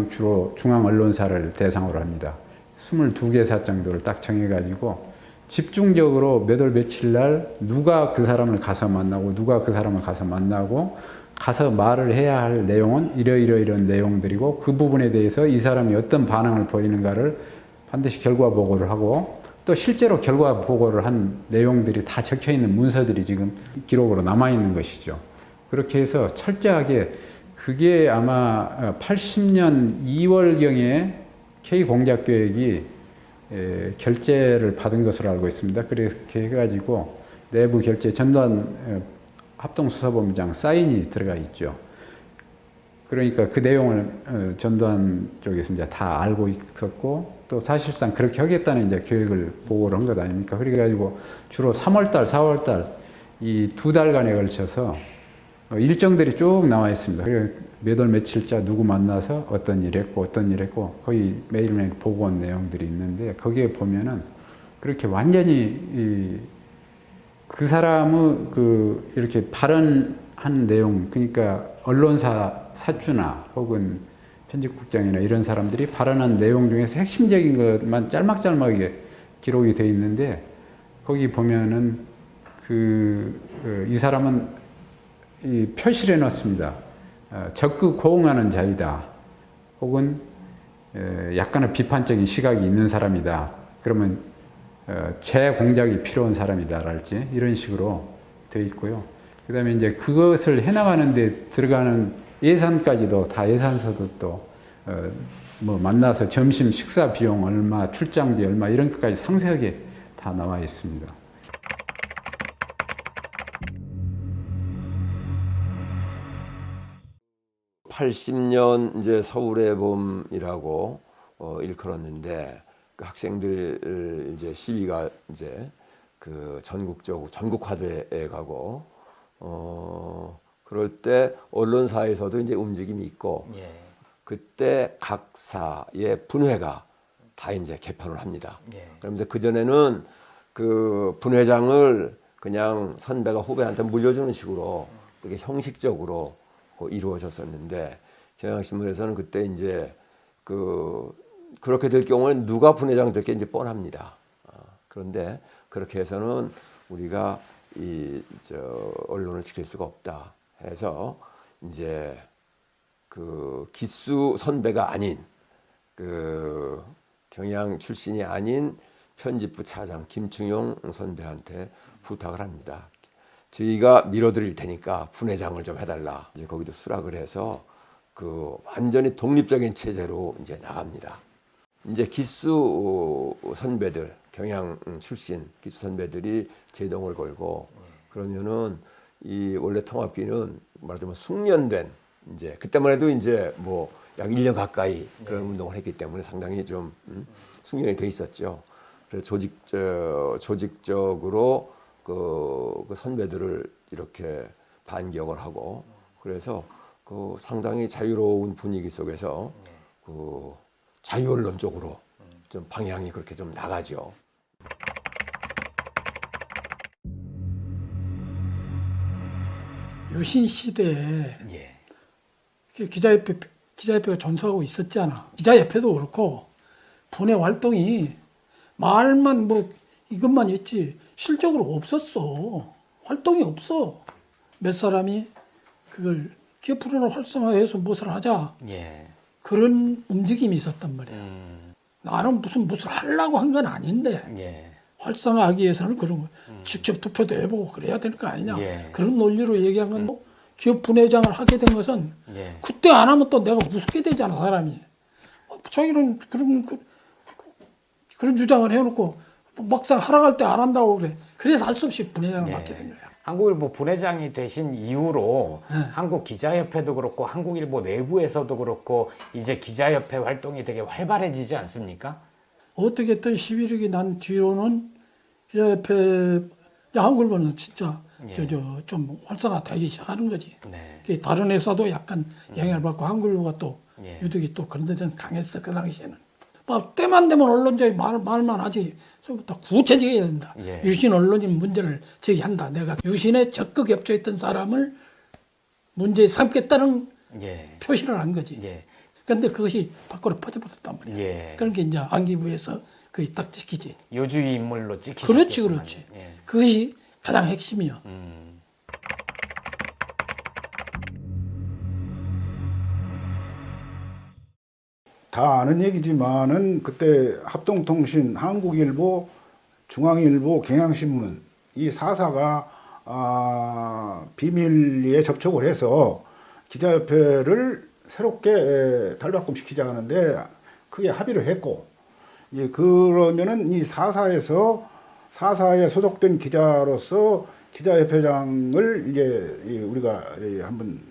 주로 중앙 언론사를 대상으로 합니다. 22개사 정도를 딱 정해가지고 집중적으로 몇 월 며칠 날 누가 그 사람을 가서 만나고 누가 그 사람을 가서 만나고, 가서 말을 해야 할 내용은 이런 내용들이고, 그 부분에 대해서 이 사람이 어떤 반응을 보이는가를 반드시 결과 보고를 하고, 또 실제로 결과 보고를 한 내용들이 다 적혀 있는 문서들이 지금 기록으로 남아 있는 것이죠. 그렇게 해서 철저하게, 그게 아마 80년 2월경에 K 공작 계획이 결재를 받은 것으로 알고 있습니다. 그렇게 해가지고 내부 결재 전두환 합동수사본부장 사인이 들어가 있죠. 그러니까 그 내용을 전두환 쪽에서 이제 다 알고 있었고, 또 사실상 그렇게 하겠다는 이제 계획을 보고를 한 것 아닙니까? 그래가지고 주로 3월달, 4월달 이 2달간에 걸쳐서 일정들이 쭉 나와 있습니다. 몇 월 며칠자 누구 만나서 어떤 일 했고 거의 매일매일 보고 온 내용들이 있는데, 거기에 보면은 그렇게 완전히 그 사람의 이렇게 발언한 내용, 그러니까 언론사 사주나 혹은 편집국장이나 이런 사람들이 발언한 내용 중에서 핵심적인 것만 짤막짤막하게 기록이 되어 있는데, 거기 보면은 이 사람은 표시를 해놨습니다. 적극 호응하는 자이다. 혹은 약간의 비판적인 시각이 있는 사람이다. 그러면 재공작이 필요한 사람이다랄지 이런 식으로 되어 있고요. 그 다음에 이제 그것을 해나가는 데 들어가는 예산까지도 다 예산서도 또 만나서 점심 식사 비용 얼마, 출장비 얼마 이런 것까지 상세하게 다 나와 있습니다. (80년) 이제 서울의 봄이라고 일컬었는데, 그 학생들 이제 시위가 이제 그 전국화돼 가고, 그럴 때 언론사에서도 이제 움직임이 있고, 그때 각 사의 분회가 다 이제 개편을 합니다. 그러면서 그 전에는 그 분회장을 그냥 선배가 후배한테 물려주는 식으로 이렇게 형식적으로 이루어졌었는데, 경향신문에서는 그때 이제 그렇게 될 경우에는 누가 분회장 될 게 이제 뻔합니다. 그런데 그렇게 해서는 우리가 언론을 지킬 수가 없다 해서 이제 그 기수 선배가 아닌 그 경향 출신이 아닌 편집부 차장 김충용 선배한테 부탁을 합니다. 저희가 밀어드릴 테니까 분회장을 좀 해달라. 이제 거기도 수락을 해서 그 완전히 독립적인 체제로 이제 나갑니다. 이제 기수 선배들, 경향 출신 기수 선배들이 제동을 걸고 그러면은 이 원래 통합기는 말하자면 숙련된 이제 그때만 해도 이제 뭐 약 1년 가까이 그런 운동을 했기 때문에 상당히 좀 숙련이 돼 있었죠. 그래서 조직적으로 그 선배들을 이렇게 반격을 하고 그래서 그 상당히 자유로운 분위기 속에서 그 자유언론 쪽으로 좀 방향이 그렇게 좀 나가죠. 유신 시대에 기자협회가 존속하고 있었잖아. 기자협회도 그렇고 분해 활동이 말만 뭐 이것만 했지 실적으로 없었어. 활동이 없어. 몇 사람이 그걸 기업 분해를 활성화해서 무엇을 하자. 그런 움직임이 있었단 말이야. 나는 무슨 하려고 한 건 아닌데 활성화하기 위해서는 그런 거 직접 투표도 해보고 그래야 될 거 아니냐. 그런 논리로 얘기한 건 뭐 기업 분회장을 하게 된 것은 그때 안 하면 또 내가 무섭게 되잖아 사람이. 자기는 그런 주장을 해놓고 막상 하러 갈 때 안 한다고 그래. 그래서 할 수 없이 분회장을 맡게 된 거야. 한국일보 분회장이 되신 이후로 한국기자협회도 그렇고 한국일보 내부에서도 그렇고 이제 기자협회 활동이 되게 활발해지지 않습니까? 어떻게든 11.6이 난 뒤로는 기자협회, 한국일보는 진짜 좀 활성화되기 시작하는 거지. 다른 회사도 약간 영향을 받고 한국일보가 또 유독이 또 그런 데는 강했어 그 당시에는. 막 때만 되면 언론자의 말만 하지. 다 구체적이어야 된다. 유신 언론인 문제를 제기한다. 내가 유신에 적극 협조했던 사람을 문제에 삼겠다는 표시를 한 거지. 그런데 그것이 밖으로 퍼져버렸단 말이야. 그런 게 이제 안기부에서 거의 딱 찍히지. 요주의 인물로 찍히지. 그렇지. 그것이 가장 핵심이야. 다 아는 얘기지만은 그때 합동통신, 한국일보, 중앙일보, 경향신문 이 4사가 비밀리에 접촉을 해서 기자협회를 새롭게 탈바꿈시키자 하는데 크게 합의를 했고, 그러면은 이 4사에 소속된 기자로서 기자협회장을 이제 우리가 한번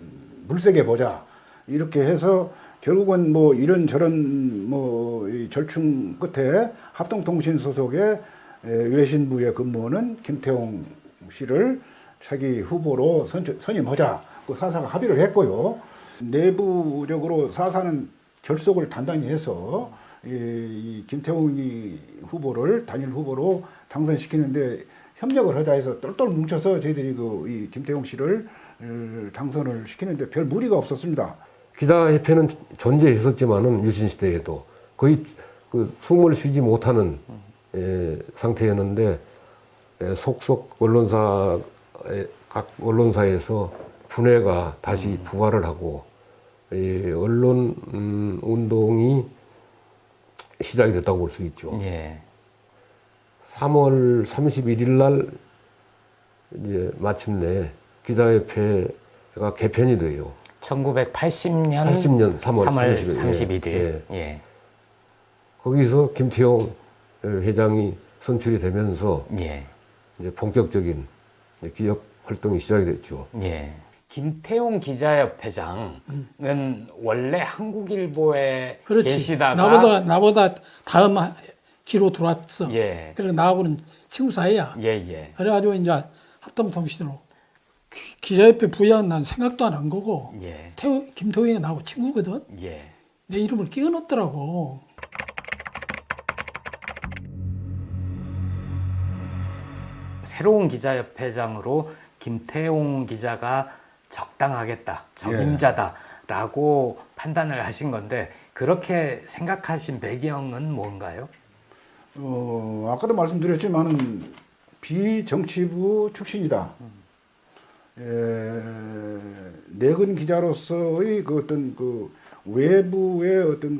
물색해 보자 이렇게 해서 결국은 뭐 이런저런 뭐 절충 끝에 합동통신 소속의 외신부에 근무하는 김태홍 씨를 자기 후보로 선임하자. 그 4사가 합의를 했고요. 내부적으로 4사는 결속을 단단히 해서 이 김태홍 후보를 단일 후보로 당선시키는데 협력을 하자 해서 똘똘 뭉쳐서 저희들이 이 김태홍 씨를 당선을 시키는데 별 무리가 없었습니다. 기자협회는 존재했었지만은 유신 시대에도 거의 그 숨을 쉬지 못하는 상태였는데 속속 각 언론사에서 분해가 다시 부활을 하고 언론 운동이 시작이 됐다고 볼 수 있죠. 3월 31일 날 이제 마침내 기자협회가 개편이 돼요. 1980년 3월 31일. 거기서 김태용 회장이 선출이 되면서 이제 본격적인 기업 활동이 시작이 됐죠. 김태용 기자협회장은 원래 한국일보에 그렇지. 계시다가 나보다 다음 기로 들어왔어. 그래서 나하고는 친구 사이야. 그래가지고 이제 합동통신으로 기자협회 부여는 난 생각도 안 한 거고 김태용이 나하고 친구거든. 내 이름을 끼워넣더라고. 새로운 기자협회장으로 김태용 기자가 적당하겠다, 적임자다라고 판단을 하신 건데 그렇게 생각하신 배경은 뭔가요? 아까도 말씀드렸지만은 비정치부 출신이다. 내근 기자로서의 그 어떤 그 외부의 어떤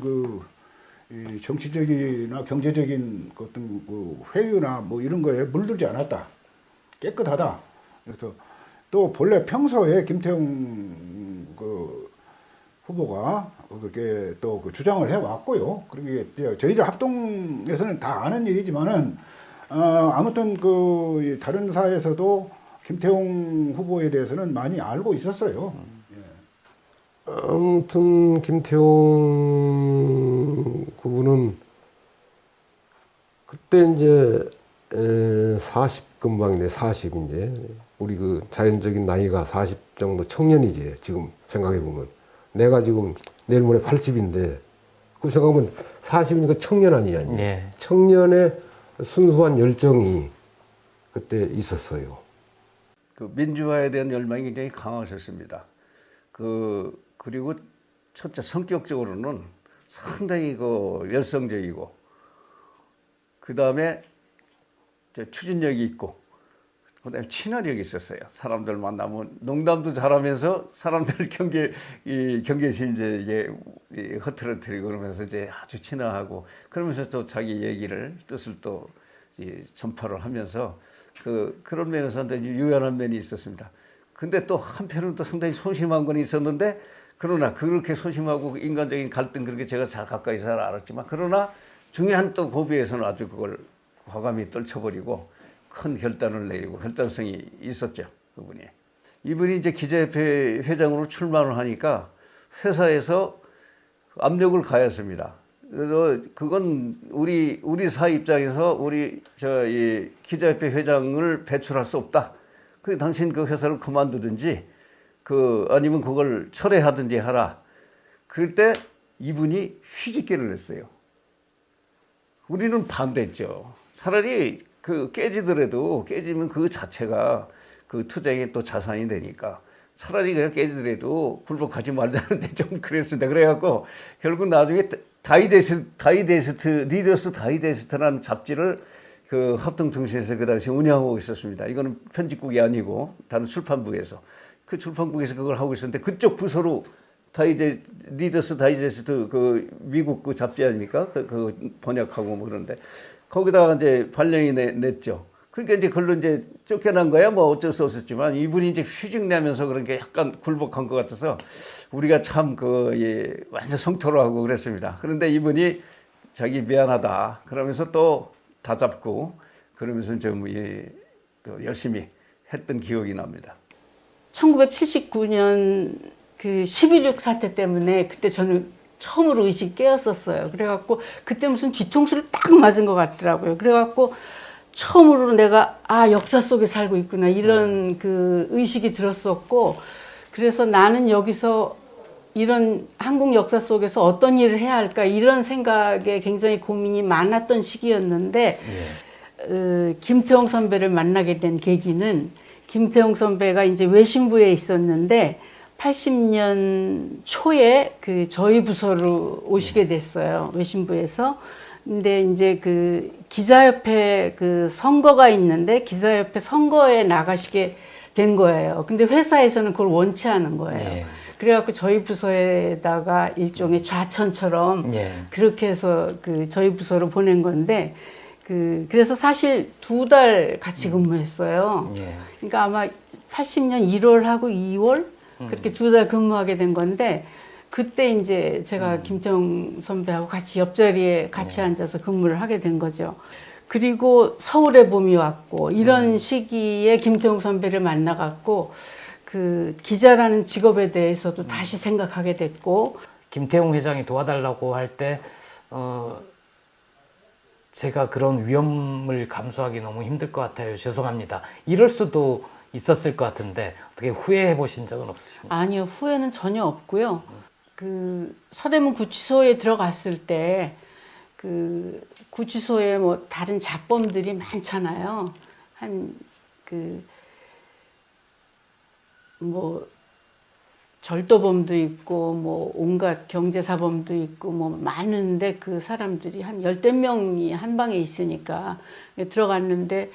이 정치적이나 경제적인 그 어떤 그 회유나 뭐 이런 거에 물들지 않았다. 깨끗하다. 그래서 또 본래 평소에 김태웅 그 후보가 그렇게 또 그 주장을 해왔고요. 그리고 저희들 합동에서는 다 아는 일이지만은 아무튼 그 다른 사회에서도 김태웅 후보에 대해서는 많이 알고 있었어요. 아무튼 김태웅 그분은 그때 이제 40 금방이네. 40 이제 우리 그 자연적인 나이가 40 정도 청년이지. 지금 생각해 보면 내가 지금 내일 모레 80인데 그 생각하면 40이니까 청년 아니야. 네. 청년의 순수한 열정이 그때 있었어요. 그 민주화에 대한 열망이 굉장히 강하셨습니다. 그리고 첫째 성격적으로는 상당히 그 열성적이고, 그 다음에 추진력이 있고, 그다음에 친화력이 있었어요. 사람들 만나면 농담도 잘하면서 사람들 경계심 이제 흐트러뜨리고 그러면서 이제 아주 친화하고, 그러면서 또 자기 얘기를 뜻을 또 전파를 하면서 그런 면에서 유연한 면이 있었습니다. 근데 또 한편으로는 또 상당히 소심한 건 있었는데, 그러나 그렇게 소심하고 인간적인 갈등 그렇게 제가 잘 가까이 잘 알았지만, 그러나 중요한 또 고비에서는 아주 그걸 과감히 떨쳐버리고 큰 결단을 내리고 결단성이 있었죠. 이분이 이제 기자협회 회장으로 출마를 하니까 회사에서 압력을 가했습니다. 그래서 그건 우리 사 입장에서 이 기자협회 회장을 배출할 수 없다. 당신 그 회사를 그만두든지 아니면 그걸 철회하든지 하라. 그럴 때 이분이 휴직계를 냈어요. 우리는 반대했죠. 차라리 깨지면 그 자체가 그 투자의 또 자산이 되니까 차라리 그냥 깨지더라도 굴복하지 말자는데 좀 그랬습니다. 그래갖고 결국 나중에 리더스 다이제스트라는 잡지를 그 합동통신에서 그 당시 운영하고 있었습니다. 이거는 편집국이 아니고 다른 출판부에서, 그 출판국에서 그걸 하고 있었는데, 그쪽 부서로 리더스 다이제스트 미국 그 잡지 아닙니까? 그 번역하고 뭐 그런데 거기다가 이제 발령이 냈죠. 그러니까 이제 그걸로 이제 쫓겨난 거야 뭐 어쩔 수 없었지만, 이분이 이제 휴직 내면서 그런 게 약간 굴복한 것 같아서 우리가 참 완전 성토를 하고 그랬습니다. 그런데 이분이 자기 미안하다 그러면서 또 다잡고 그러면서 좀 열심히 했던 기억이 납니다. 1979년 그 11.6 사태 때문에 그때 저는 처음으로 의식이 깨었었어요. 그래갖고 그때 무슨 뒤통수를 딱 맞은 것 같더라고요. 그래갖고 처음으로 내가 역사 속에 살고 있구나 이런 그 의식이 들었었고, 그래서 나는 여기서 이런 한국 역사 속에서 어떤 일을 해야 할까 이런 생각에 굉장히 고민이 많았던 시기였는데, 김태웅 선배를 만나게 된 계기는, 김태웅 선배가 이제 외신부에 있었는데 80년 초에 저희 부서로 오시게 됐어요. 외신부에서. 근데 이제 기자협회 선거가 있는데 기자협회 선거에 나가시게 된 거예요. 근데 회사에서는 그걸 원치 않은 거예요. 네. 그래갖고 저희 부서에다가 일종의 좌천처럼 그렇게 해서 저희 부서로 보낸 건데, 그래서 사실 2달 같이 근무했어요. 그러니까 아마 80년 1월하고 2월 그렇게 2달 근무하게 된 건데, 그때 이제 제가 김태웅 선배하고 같이 옆자리에 같이 앉아서 근무를 하게 된 거죠. 그리고 서울의 봄이 왔고 이런 시기에 김태웅 선배를 만나갖고 기자라는 직업에 대해서도 다시 생각하게 됐고, 김태웅 회장이 도와달라고 할 때 제가 그런 위험을 감수하기 너무 힘들 것 같아요. 죄송합니다. 이럴 수도 있었을 것 같은데 어떻게 후회해 보신 적은 없으십니까? 아니요, 후회는 전혀 없고요. 서대문 구치소에 들어갔을 때 구치소에 뭐 다른 잡범들이 많잖아요. 뭐 절도범도 있고 뭐 온갖 경제사범도 있고 뭐 많은데 그 사람들이 한 10몇 명이 한 방에 있으니까 들어갔는데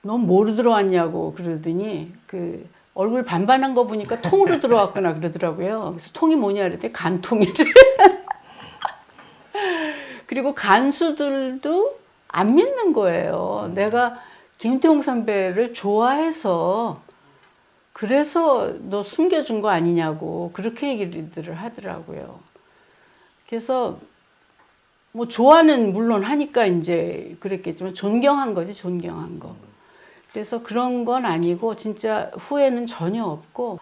넌 뭐로 들어왔냐고 그러더니 그 얼굴 반반한 거 보니까 통으로 들어왔구나 그러더라고요. 그래서 통이 뭐냐 그랬더니 간통이래. 그리고 간수들도 안 믿는 거예요. 내가 김태용 선배를 좋아해서 그래서 너 숨겨준 거 아니냐고 그렇게 얘기들을 하더라고요. 그래서 뭐 좋아는 물론 하니까 이제 그랬겠지만 존경한 거지, 존경한 거. 그래서 그런 건 아니고 진짜 후회는 전혀 없고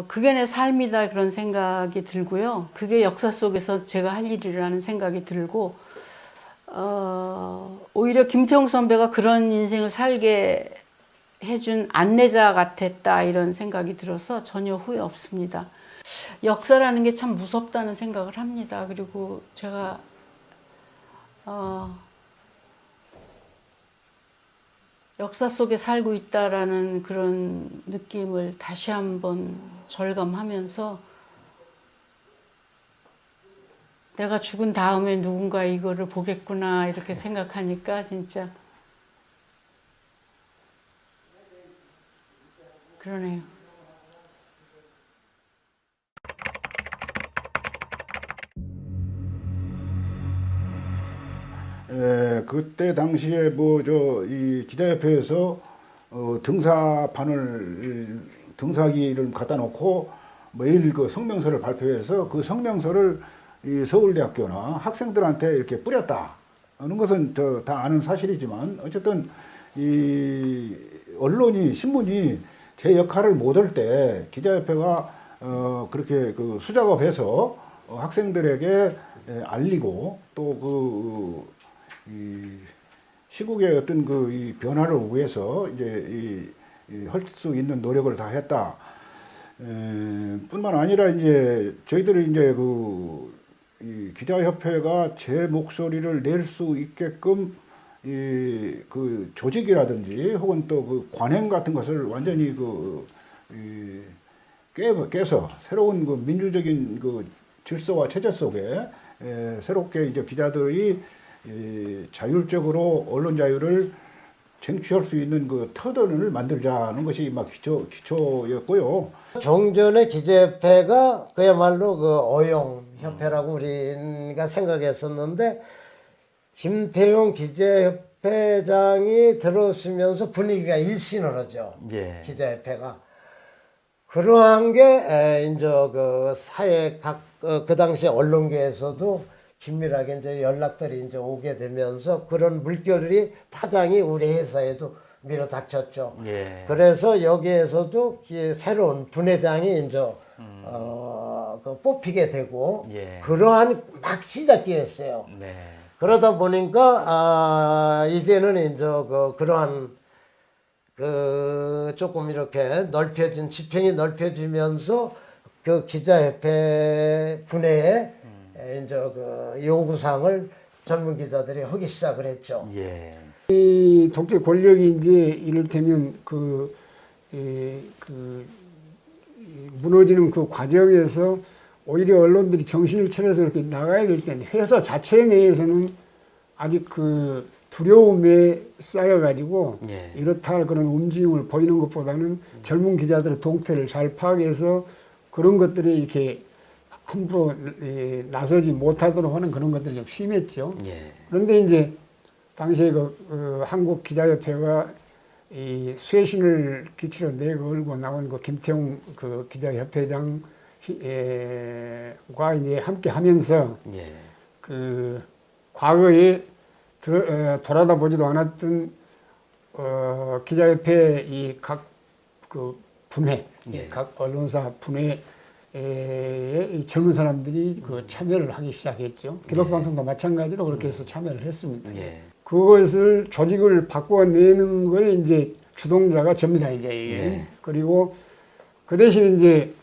그게 내 삶이다 그런 생각이 들고요. 그게 역사 속에서 제가 할 일이라는 생각이 들고 오히려 김태용 선배가 그런 인생을 살게 해준 안내자 같았다 이런 생각이 들어서 전혀 후회 없습니다. 역사라는 게 참 무섭다는 생각을 합니다. 그리고 제가 역사 속에 살고 있다라는 그런 느낌을 다시 한번 절감하면서 내가 죽은 다음에 누군가 이거를 보겠구나 이렇게 생각하니까 진짜 그러네요. 그때 당시에 이 기자협회에서 등사기를 갖다 놓고 매일 그 성명서를 발표해서 그 성명서를 이 서울대학교나 학생들한테 이렇게 뿌렸다 하는 것은 다 아는 사실이지만 어쨌든 이 언론이 신문이 제 역할을 못 할 때 기자협회가 그렇게 그 수작업해서 학생들에게 알리고 또 이 시국의 어떤 이 변화를 위해서 이제 할 수 있는 노력을 다 했다. 뿐만 아니라 이제 저희들이 이제 이 기자협회가 제 목소리를 낼 수 있게끔 그 조직이라든지 혹은 또 그 관행 같은 것을 완전히 깨서 새로운 그 민주적인 그 질서와 체제 속에 새롭게 이제 기자들이 자율적으로 언론 자유를 쟁취할 수 있는 그 터전을 만들자는 것이 막 기초였고요. 종전의 기자협회가 그야말로 그 어용협회라고 우리가 생각했었는데 김태용 기자협회장이 들어서면서 분위기가 일신을 하죠. 예. 기자협회가. 그러한 게 이제 그 사회 그 당시 언론계에서도 긴밀하게 이제 연락들이 이제 오게 되면서 그런 물결이 파장이 우리 회사에도 밀어닥쳤죠. 예. 그래서 여기에서도 새로운 분회장이 이제 뽑히게 되고 예. 그러한 막 시작기였어요. 네. 그러다 보니까 이제는 이제 그러한 조금 이렇게 지평이 넓혀지면서 그 기자협회 분회에 이제 요구사항을 전문 기자들이 하기 시작을 했죠. 예. 이 독재 권력이 이제 이를테면 무너지는 그 과정에서 오히려 언론들이 정신을 차려서 이렇게 나가야 될 텐데 회사 자체 내에서는 아직 그 두려움에 쌓여가지고 예. 이렇다 할 그런 움직임을 보이는 것보다는 젊은 기자들의 동태를 잘 파악해서 그런 것들이 이렇게 함부로 나서지 못하도록 하는 그런 것들이 좀 심했죠. 예. 그런데 이제 당시에 한국 기자협회가 이 쇄신을 기치로 내걸고 나온 그 김태용 그 기자협회장과 이제 함께 하면서 예. 그 과거에 돌아다 보지도 않았던 기자협회 이 각 그 분회, 예. 각 언론사 분회 이 젊은 사람들이 그 참여를 하기 시작했죠. 기독방송도 마찬가지로 그렇게 해서 참여를 했습니다. 예. 그것을 조직을 바꿔내는 거에 이제 주동자가 접니다, 이제 이게. 예. 그리고 그 대신 이제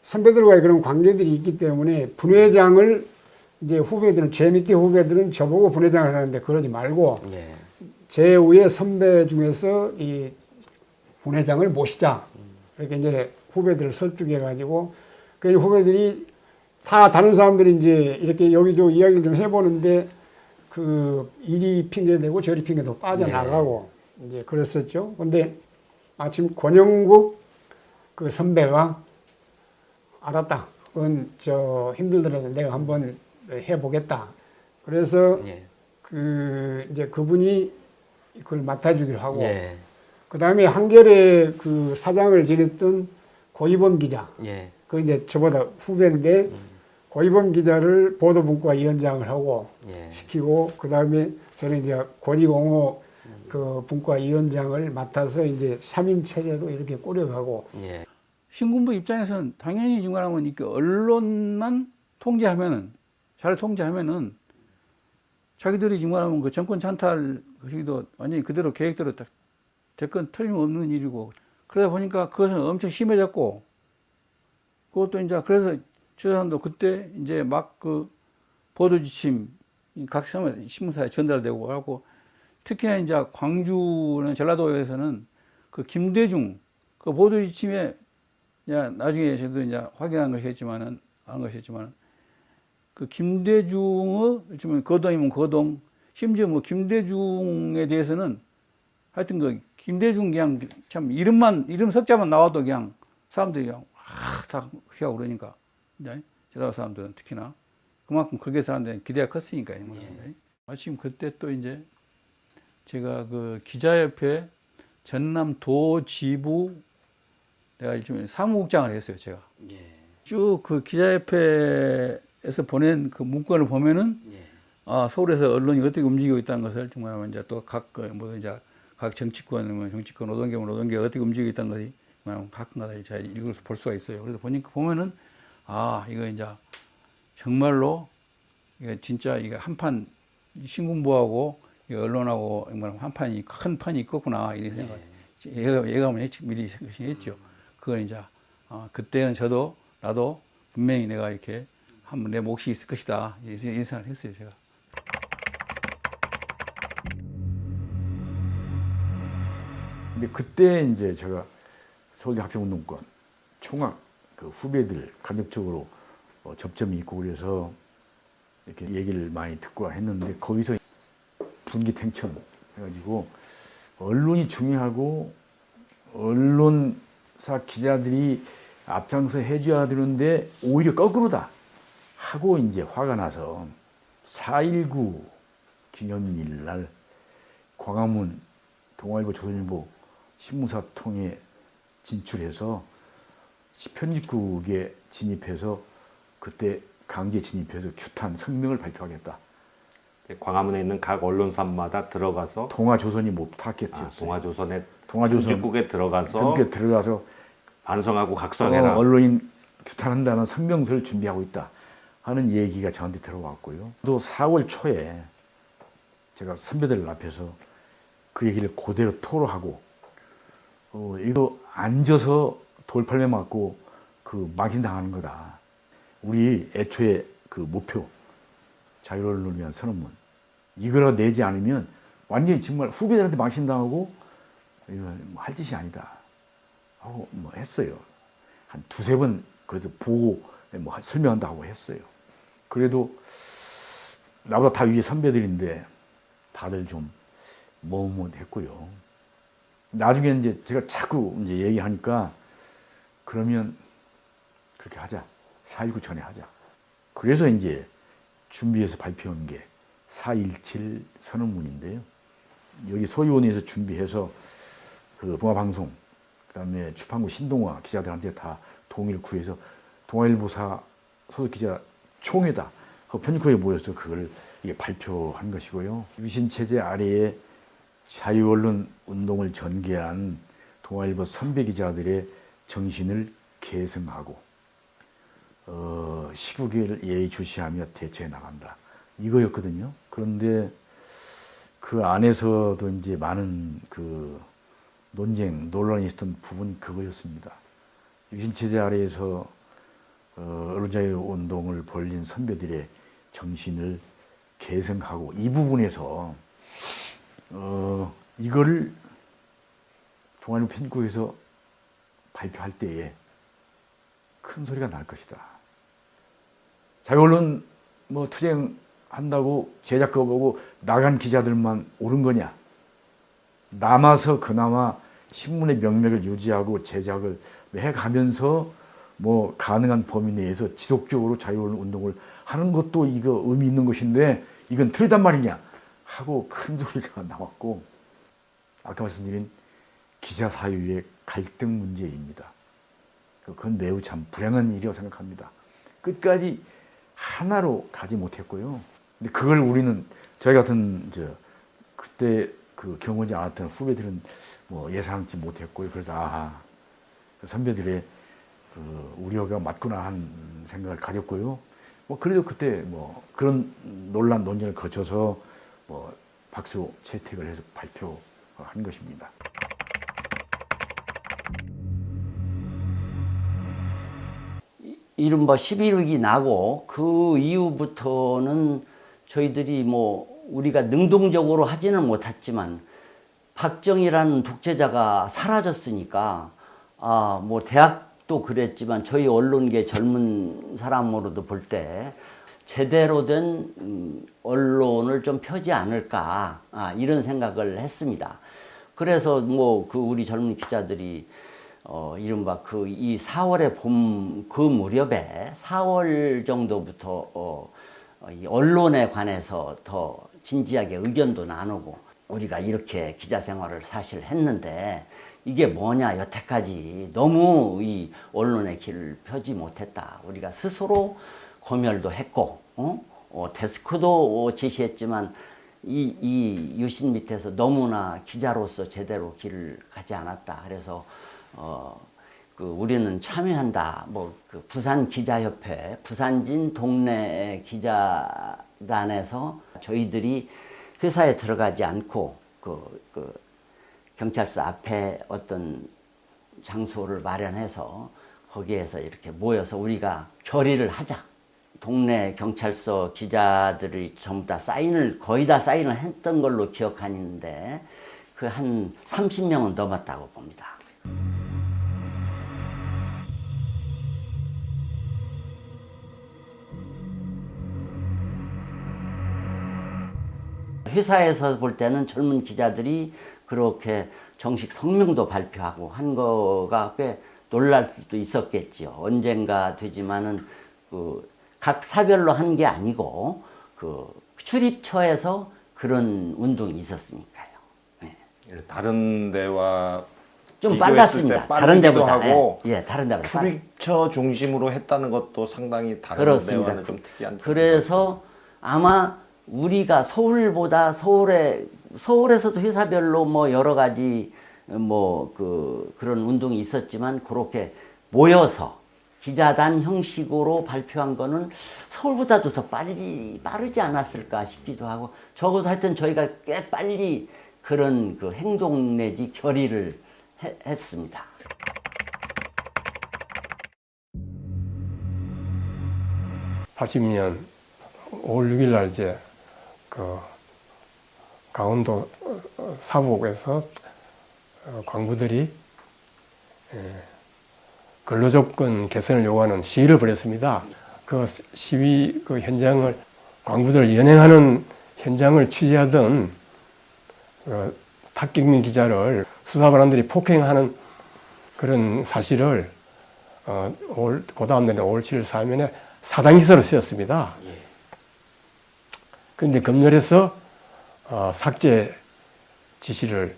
선배들과의 그런 관계들이 있기 때문에 분회장을 이제 후배들은, 제 밑에 후배들은 저보고 분회장을 하는데 그러지 말고 예. 제 위에 선배 중에서 이 분회장을 모시자. 이렇게 이제 후배들을 설득해가지고 그 후배들이 다 다른 사람들이 이제 이렇게 여기저기 이야기를 좀 해보는데 그 이리 핑계대고 저리 핑계도 빠져나가고 이제 그랬었죠. 근데 마침 권영국 그 선배가 알았다. 그건 저 힘들더라도 내가 한번 해보겠다. 그래서 그 이제 그분이 그걸 맡아주기로 하고 그 다음에 한겨레 그 사장을 지냈던 고이범 기자. 그 이제 저보다 후배인데 고이범 기자를 보도분과 위원장을 하고 시키고 그 다음에 저는 이제 권익옹호 그 분과 위원장을 맡아서 이제 3인 체제로 이렇게 꾸려가고. 신군부 입장에서는 당연히 중간하면 이렇게 언론만 통제하면은 잘 통제하면은 자기들이 중간하면 그 정권 찬탈 것이기도 완전히 그대로 계획대로 딱 대건 틀림없는 일이고 그러다 보니까 그것은 엄청 심해졌고 그것도 이제 그래서 저 사람도 그때 이제 막 그 보도 지침 각 신문사에 전달되고 하고 특히나 이제 광주는 전라도에서는 그 김대중 그 보도 지침에 나중에 저도 이제 확인한 것이었지만은 그 김대중의 요즘은 거동이면 거동 심지어 뭐 김대중에 대해서는 하여튼 그 김대중 그냥 참 이름 석자만 나와도 그냥 사람들이 그냥 다 휘하고 그러니까 이제 전라도 사람들은 특히나 그만큼 거기에 사람들은 기대가 컸으니까요. 마침 그때 또 이제 제가 그 기자협회 전남도 지부 내가 일종의 사무국장을 했어요, 제가. 쭉 그 기자협회에서 보낸 그 문건을 보면은 아, 서울에서 언론이 어떻게 움직이고 있다는 것을 정말 이제 또 각 정치권, 노동계 어떻게 움직이고 있다는 것이 가끔가다 제가 읽어서 볼 수가 있어요. 그래서 보면은 아, 이거 이제 정말로 이거 진짜 이거 한판 신군부하고 언론하고 정말 한판이 큰 판이 있겠구나 이런 생각. 예감을 미리 했죠. 그걸 이제 그때는 나도 분명히 내가 이렇게 한번 내 몫이 있을 것이다 이런 생각을 했어요, 제가. 근데 그때 이제 제가 서울대 학생운동권 총학 그 후배들 간접적으로 접점이 있고 그래서 이렇게 얘기를 많이 듣고 했는데 거기서 분기탱천 해가지고 언론이 중요하고 언론사 기자들이 앞장서 해줘야 되는데 오히려 거꾸로다 하고 이제 화가 나서 4.19 기념일 날 광화문 동아일보 조선일보 신문사 통해 진출해서 편집국에 진입해서 그때 강제 진입해서 규탄 성명을 발표하겠다. 광화문에 있는 각 언론사마다 들어가서 동아조선이 뭐 타겟이었어요. 동아조선 편집국에 들어가서 반성하고 각성해라. 언론인 규탄한다는 성명서를 준비하고 있다 하는 얘기가 저한테 들어왔고요. 또 4월 초에 제가 선배들 앞에서 그 얘기를 그대로 토로하고 이거 앉아서 돌팔매 맞고 그 망신당하는 거다. 우리 애초에 그 목표 자유언론을 위한 선언문 이거라 내지 않으면 완전히 정말 후배들한테 망신당하고 이거 할 짓이 아니다 하고 뭐 했어요. 한 두세 번 그래도 보고 뭐 설명한다고 했어요. 그래도 나보다 다 위에 선배들인데 다들 좀 머뭇했고요. 나중에 이제 제가 자꾸 이제 얘기하니까 그러면 그렇게 하자. 4.19 전에 하자. 그래서 이제 준비해서 발표한 게 4.17 선언문인데요. 여기 소위원회에서 준비해서 그 동아방송, 그다음에 출판국 신동아 기자들한테 다 동의를 구해서 동아일보사 소속 기자 총회다. 편집국에 모여서 그걸 이게 발표한 것이고요. 유신 체제 아래에 자유언론 운동을 전개한 동아일보 선배 기자들의 정신을 계승하고 시국을 예의주시하며 대처해 나간다. 이거였거든요. 그런데 그 안에서도 이제 많은 그 논란이 있었던 부분이 그거였습니다. 유신체제 아래에서 언론자유운동을 벌린 선배들의 정신을 계승하고 이 부분에서 이거를 동아일보 편집국에서 발표할 때에 큰 소리가 날 것이다. 자유언론 뭐 투쟁한다고 제작거 보고 나간 기자들만 옳은 거냐? 남아서 그나마 신문의 명맥을 유지하고 제작을 해가면서 뭐 가능한 범위 내에서 지속적으로 자유운동을 하는 것도 이거 의미 있는 것인데 이건 틀리단 말이냐 하고 큰 소리가 나왔고, 아까 말씀드린 기자 사유의 갈등 문제입니다. 그건 매우 참 불행한 일이라고 생각합니다. 끝까지 하나로 가지 못했고요. 근데 그걸 우리는 저희 같은 그때 그 경험하지 않았던 후배들은 뭐 예상치 못했고요. 그래서 그 선배들의 그 우려가 맞구나 한 생각을 가졌고요. 뭐 그래도 그때 뭐 그런 논란 논쟁을 거쳐서 뭐 박수 채택을 해서 발표한 것입니다. 이른바 11.6이 나고 그 이후부터는 저희들이 뭐 우리가 능동적으로 하지는 못했지만 박정희라는 독재자가 사라졌으니까 뭐 대학도 그랬지만 저희 언론계 젊은 사람으로도 볼 때 제대로 된 언론을 좀 펴지 않을까 이런 생각을 했습니다. 그래서 뭐 그 우리 젊은 기자들이 이른바 이 4월의 봄 그 무렵에 4월 정도부터 이 언론에 관해서 더 진지하게 의견도 나누고 우리가 이렇게 기자 생활을 사실 했는데 이게 뭐냐 여태까지 너무 이 언론의 길을 펴지 못했다. 우리가 스스로 검열도 했고 데스크도 지시했지만 이 유신 밑에서 너무나 기자로서 제대로 길을 가지 않았다. 그래서 우리는 참여한다. 그 부산 기자협회, 부산진 동네 기자단에서 저희들이 회사에 들어가지 않고 그 경찰서 앞에 어떤 장소를 마련해서 거기에서 이렇게 모여서 우리가 결의를 하자. 동네 경찰서 기자들이 전부 다 거의 다 사인을 했던 걸로 기억하는데 그 한 30명은 넘었다고 봅니다. 회사에서 볼 때는 젊은 기자들이 그렇게 정식 성명도 발표하고 한 거가 꽤 놀랄 수도 있었겠지요. 언젠가 되지만은 각 사별로 한 게 아니고 출입처에서 그런 운동이 있었으니까요. 네. 다른 데와 좀 빨랐습니다. 다른 데보다 하고 다른 데보다 출입처 중심으로 했다는 것도 상당히 다른 그렇습니다. 데와는 좀 특이한. 그래서 아마 우리가 서울보다 서울에서도 회사별로 뭐 여러 가지 그런 운동이 있었지만 그렇게 모여서 기자단 형식으로 발표한 거는 서울보다도 더 빠르지 않았을까 싶기도 하고 적어도 하여튼 저희가 꽤 빨리 그런 행동 내지 결의를 했습니다. (80년) 5월 6일 날 이제 강원도 사북에서 광부들이 근로조건 개선을 요구하는 시위를 벌였습니다. 그 시위 현장을 광부들 연행하는 현장을 취재하던 탁경민 기자를 수사반원들이 폭행하는 그런 사실을 그 다음 날에 5월 7일 사면에 사단기사로 쓰였습니다. 그런데 검열에서 삭제 지시를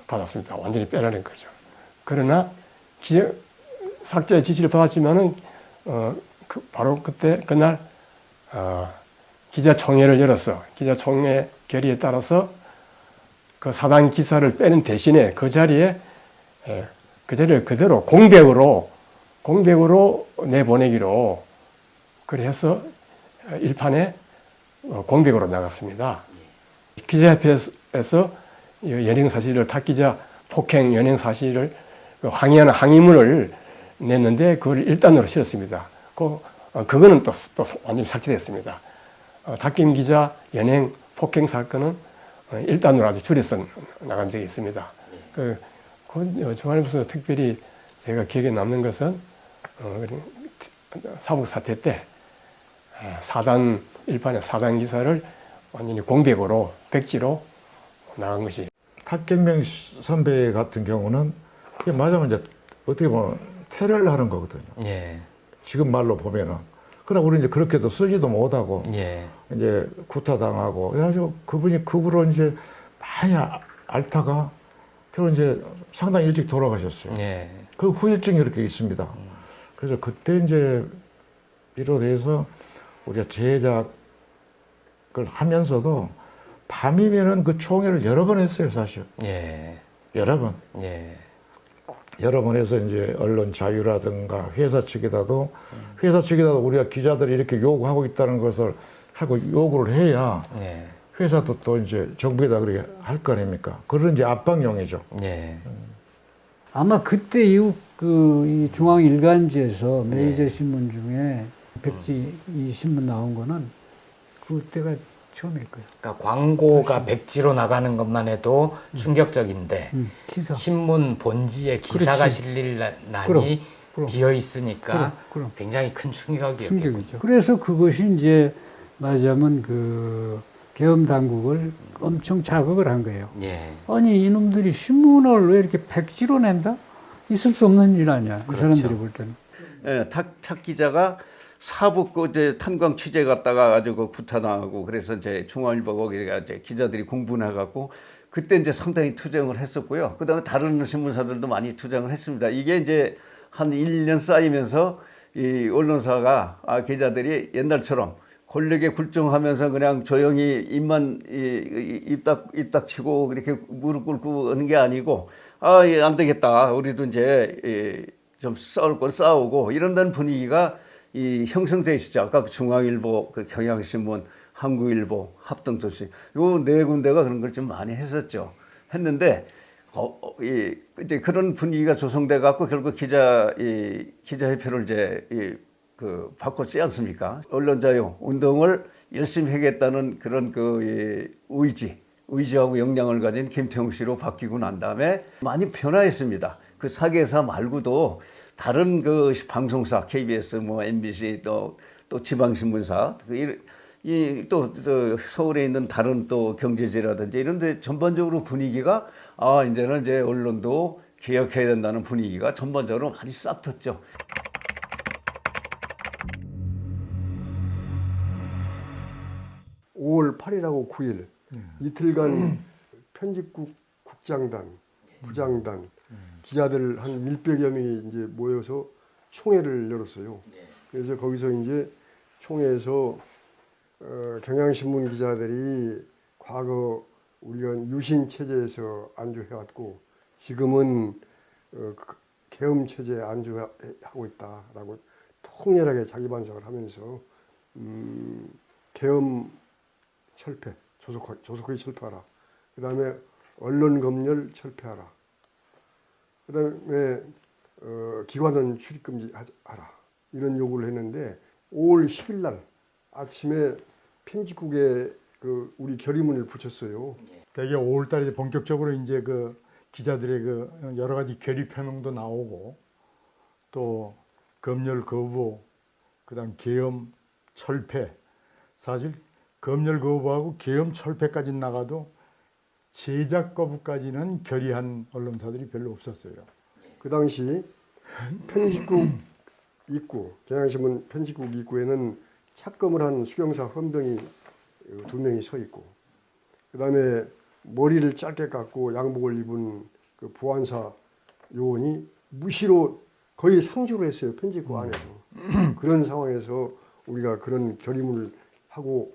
받았습니다. 완전히 빼라는 거죠. 그러나 삭제 지시를 받았지만은 바로 그날 기자총회를 열어서 기자총회 결의에 따라서 그 사단 기사를 빼는 대신에 그 자리를 그대로 공백으로 내보내기로 그래서 일판에 공백으로 나갔습니다. 기자협회에서 연행 사실을 탁기자 폭행 연행 사실을 항의하는 항의문을 냈는데 그걸 1단으로 실었습니다. 그거는 또 완전히 삭제됐습니다. 탁김 기자 연행 폭행 사건은 1단으로 아주 줄여서 나간 적이 있습니다. 중앙일보에서 특별히 제가 기억에 남는 것은 사북 사태 때 사단 일판의 사단 기사를 완전히 공백으로 백지로 나간 것이. 탁경명 선배 같은 경우는 이게 맞으면 이제 어떻게 보면 테러를 하는 거거든요. 예. 지금 말로 보면은. 그러나 우리 이제 그렇게도 쓰지도 못하고 예. 이제 구타당하고 그래가지고 그분이 그후로 이제 많이 앓다가 결국 이제 상당히 일찍 돌아가셨어요. 예. 그 후유증이 이렇게 있습니다. 그래서 그때 이제 비롯해서 우리가 제작을 하면서도 밤이면은 그 총회를 여러 번 했어요, 사실. 예. 여러 번. 예. 여러 번 해서 이제 언론 자유라든가 회사 측에다도 우리가 기자들이 이렇게 요구하고 있다는 것을 하고 요구를 해야 예. 회사도 또 이제 정부에다 그렇게 할 거 아닙니까? 그런 이제 압박용이죠. 예. 아마 그때 이후 이 중앙 일간지에서 메이저 신문 중에 백지 이 신문 나온 거는 그때가 처음일 거예요. 그러니까 광고가 백지로 나가는 것만 해도 충격적인데 기사. 신문 본지에 기사가 그렇지. 실릴 난이 그럼. 비어 있으니까 그럼. 굉장히 큰 충격이었죠. 충격이죠. 그래서 그것이 이제 말하자면 그 계엄 당국을 엄청 자극을 한 거예요. 예. 아니 이놈들이 신문을 왜 이렇게 백지로 낸다? 있을 수 없는 일 아니야. 그렇죠. 이 사람들이 볼 때는. 예, 탁 기자가 사북 이제 탄광 취재 갔다가 가지고 구타당하고 그래서 이제 중앙일보 거기가 이제 기자들이 공분해갖고 그때 이제 상당히 투쟁을 했었고요. 그다음에 다른 신문사들도 많이 투쟁을 했습니다. 이게 이제 한 1년 쌓이면서 이 언론사가 기자들이 옛날처럼 권력에 굴종하면서 그냥 조용히 입만 입 닥치고 그렇게 무릎 꿇고 하는 게 아니고 안 되겠다. 우리도 이제 좀 싸울 건 싸우고 이런다는 분위기가 형성돼 있었죠. 아까 중앙일보, 그 경향신문, 한국일보, 합동도시 요 네 군데가 그런 걸 좀 많이 했었죠. 했는데 이제 그런 분위기가 조성돼 갖고 결국 기자협회를 이제 바꿨지 않습니까? 언론자유 운동을 열심히 하겠다는 그런 의지하고 역량을 가진 김태웅 씨로 바뀌고 난 다음에 많이 변화했습니다. 그 사계사 말고도 다른 그 방송사, KBS, MBC 또 지방신문사, 또 서울에 있는 다른 또 경제지라든지 이런데 전반적으로 분위기가 이제는 이제 언론도 개혁해야 된다는 분위기가 전반적으로 많이 싹 텄죠. (5월 8일하고 9일) 이틀간 편집국 국장단, 부장단, 기자들 한 밀백여 명이 이제 모여서 총회를 열었어요. 그래서 거기서 이제 총회에서 경향신문 기자들이 과거 우리가 유신 체제에서 안주해왔고 지금은 계엄 체제에 안주하고 있다라고 통렬하게 자기 반성을 하면서 계엄 철폐, 조속하게 철폐하라. 그 다음에 언론 검열 철폐하라. 그 다음에 기관은 출입금지하라. 이런 요구를 했는데 5월 10일 날 아침에 편집국에 우리 결의문을 붙였어요. 대개 5월 달에 본격적으로 이제 그 기자들의 그 여러 가지 결의 표명도 나오고 또 검열 거부, 그다음 계엄 철폐. 사실 검열 거부하고 계엄 철폐까지 나가도 제작 거부까지는 결의한 언론사들이 별로 없었어요. 그 당시 편집국 입구, 경향신문 편집국 입구에는 착검을 한 수경사 헌병이 2명이 서 있고, 그 다음에 머리를 짧게 깎고 양복을 입은 그 보안사 요원이 무시로 거의 상주를 했어요. 편집국 안에서. 그런 상황에서 우리가 그런 결의문을 하고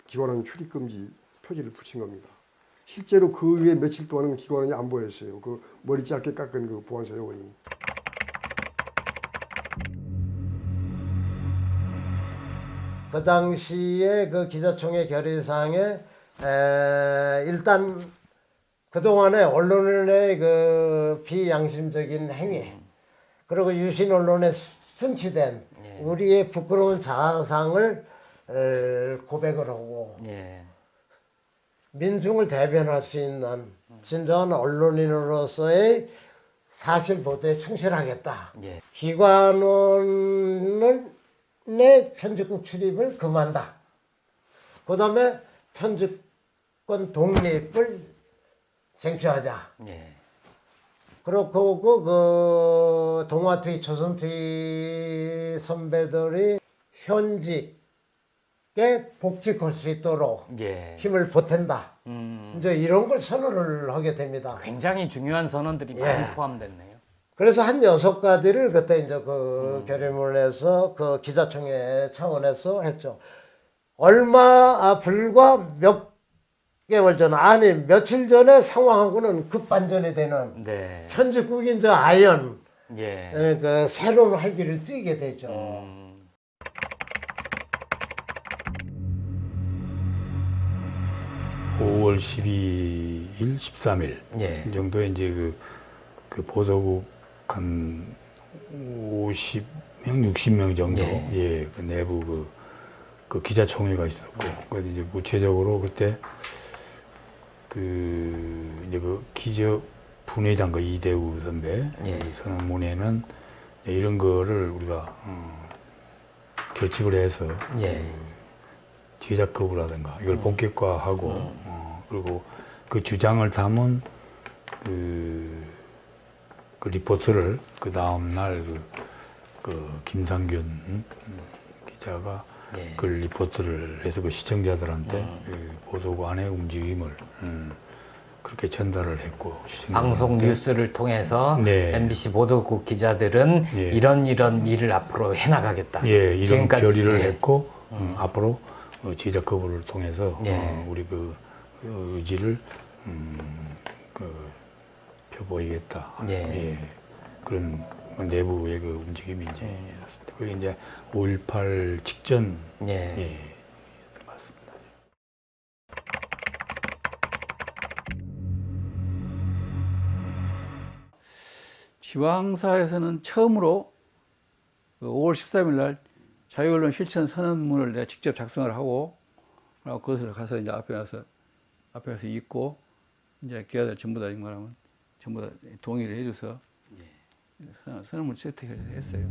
기관원 출입금지 표지를 붙인 겁니다. 실제로 그 후에 며칠 동안은 기관원이 안 보였어요. 그 머리 짧게 깎은 그 보안사 요원이. 그 당시에 그 기자총회 결의사항에 일단 그동안에 언론의 그 비양심적인 행위, 그리고 유신 언론에 순치된 우리의 부끄러운 자상을 고백을 하고 민중을 대변할 수 있는 진정한 언론인으로서의 사실 보도에 충실하겠다. 기관원의 편집국 출입을 금한다. 그 다음에 편집국 정치권 독립을 쟁취하자. 예. 그렇고 그 동아투이 조선투이 선배들이 현직에 복직할 수 있도록 예. 힘을 보탠다. 이제 이런 걸 선언을 하게 됩니다. 굉장히 중요한 선언들이 많이 포함됐네요. 그래서 한 6가지를 그때 이제 그 결의문을 해서 그 기자총회 차원에서 했죠. 얼마 불과 몇 개월 전, 아니 며칠 전에 상황하고는 급반전이 되는 네. 편집국인 저 아연 예. 그 새로운 활기를 띠게 되죠. 5월 12일, 13일 예. 정도에 이제 그 보도국 한 50명, 60명 정도 예, 그 내부 그 기자총회가 있었고, 그래서 이제 구체적으로 그때 이제 그 기적 분회장 그 이대우 선배 그 선언문에는 이런 거를 우리가 결집을 해서 제작 거부라든가 이걸 본격화하고 그리고 그 주장을 담은 그 리포트를 그 다음 날 그 김상균 기자가 그 리포트를 해서 그 시청자들한테 그 보도국 안의 움직임을 그렇게 전달을 했고, 방송 뉴스를 통해서 네. MBC 보도국 기자들은 이런 일을 앞으로 해나가겠다. 예, 이런 결의를 예. 했고 앞으로 제작 거부를 통해서 우리 그 의지를 펴보이겠다. 예. 그런 내부의 그 움직임이 이제 있었습니다. 그게 이제 5.18 직전 맞습니다. 지방사에서는 처음으로 5월 13일 날 자유언론 실천 선언문을 내가 직접 작성을 하고, 그것을 가서 이제 앞에 가서 읽고, 이제 기자들 전부 다 말하면 전부 다 동의를 해줘서 선언문 채택했어요.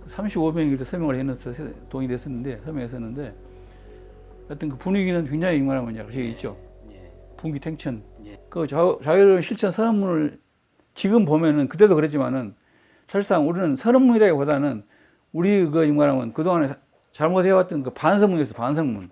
(35명이) 서명을 해놓아서 동의됐었는데, 서명했었는데, 하여튼 그 분위기는 굉장히 말하면 역시 있죠. 분기탱천. 그 자유언론 실천 선언문을 지금 보면은, 그때도 그랬지만은, 사실상 우리는 선언문이라기보다는 우리 그 말하면 그동안에 잘못해왔던 그 반성문이었어, 반성문.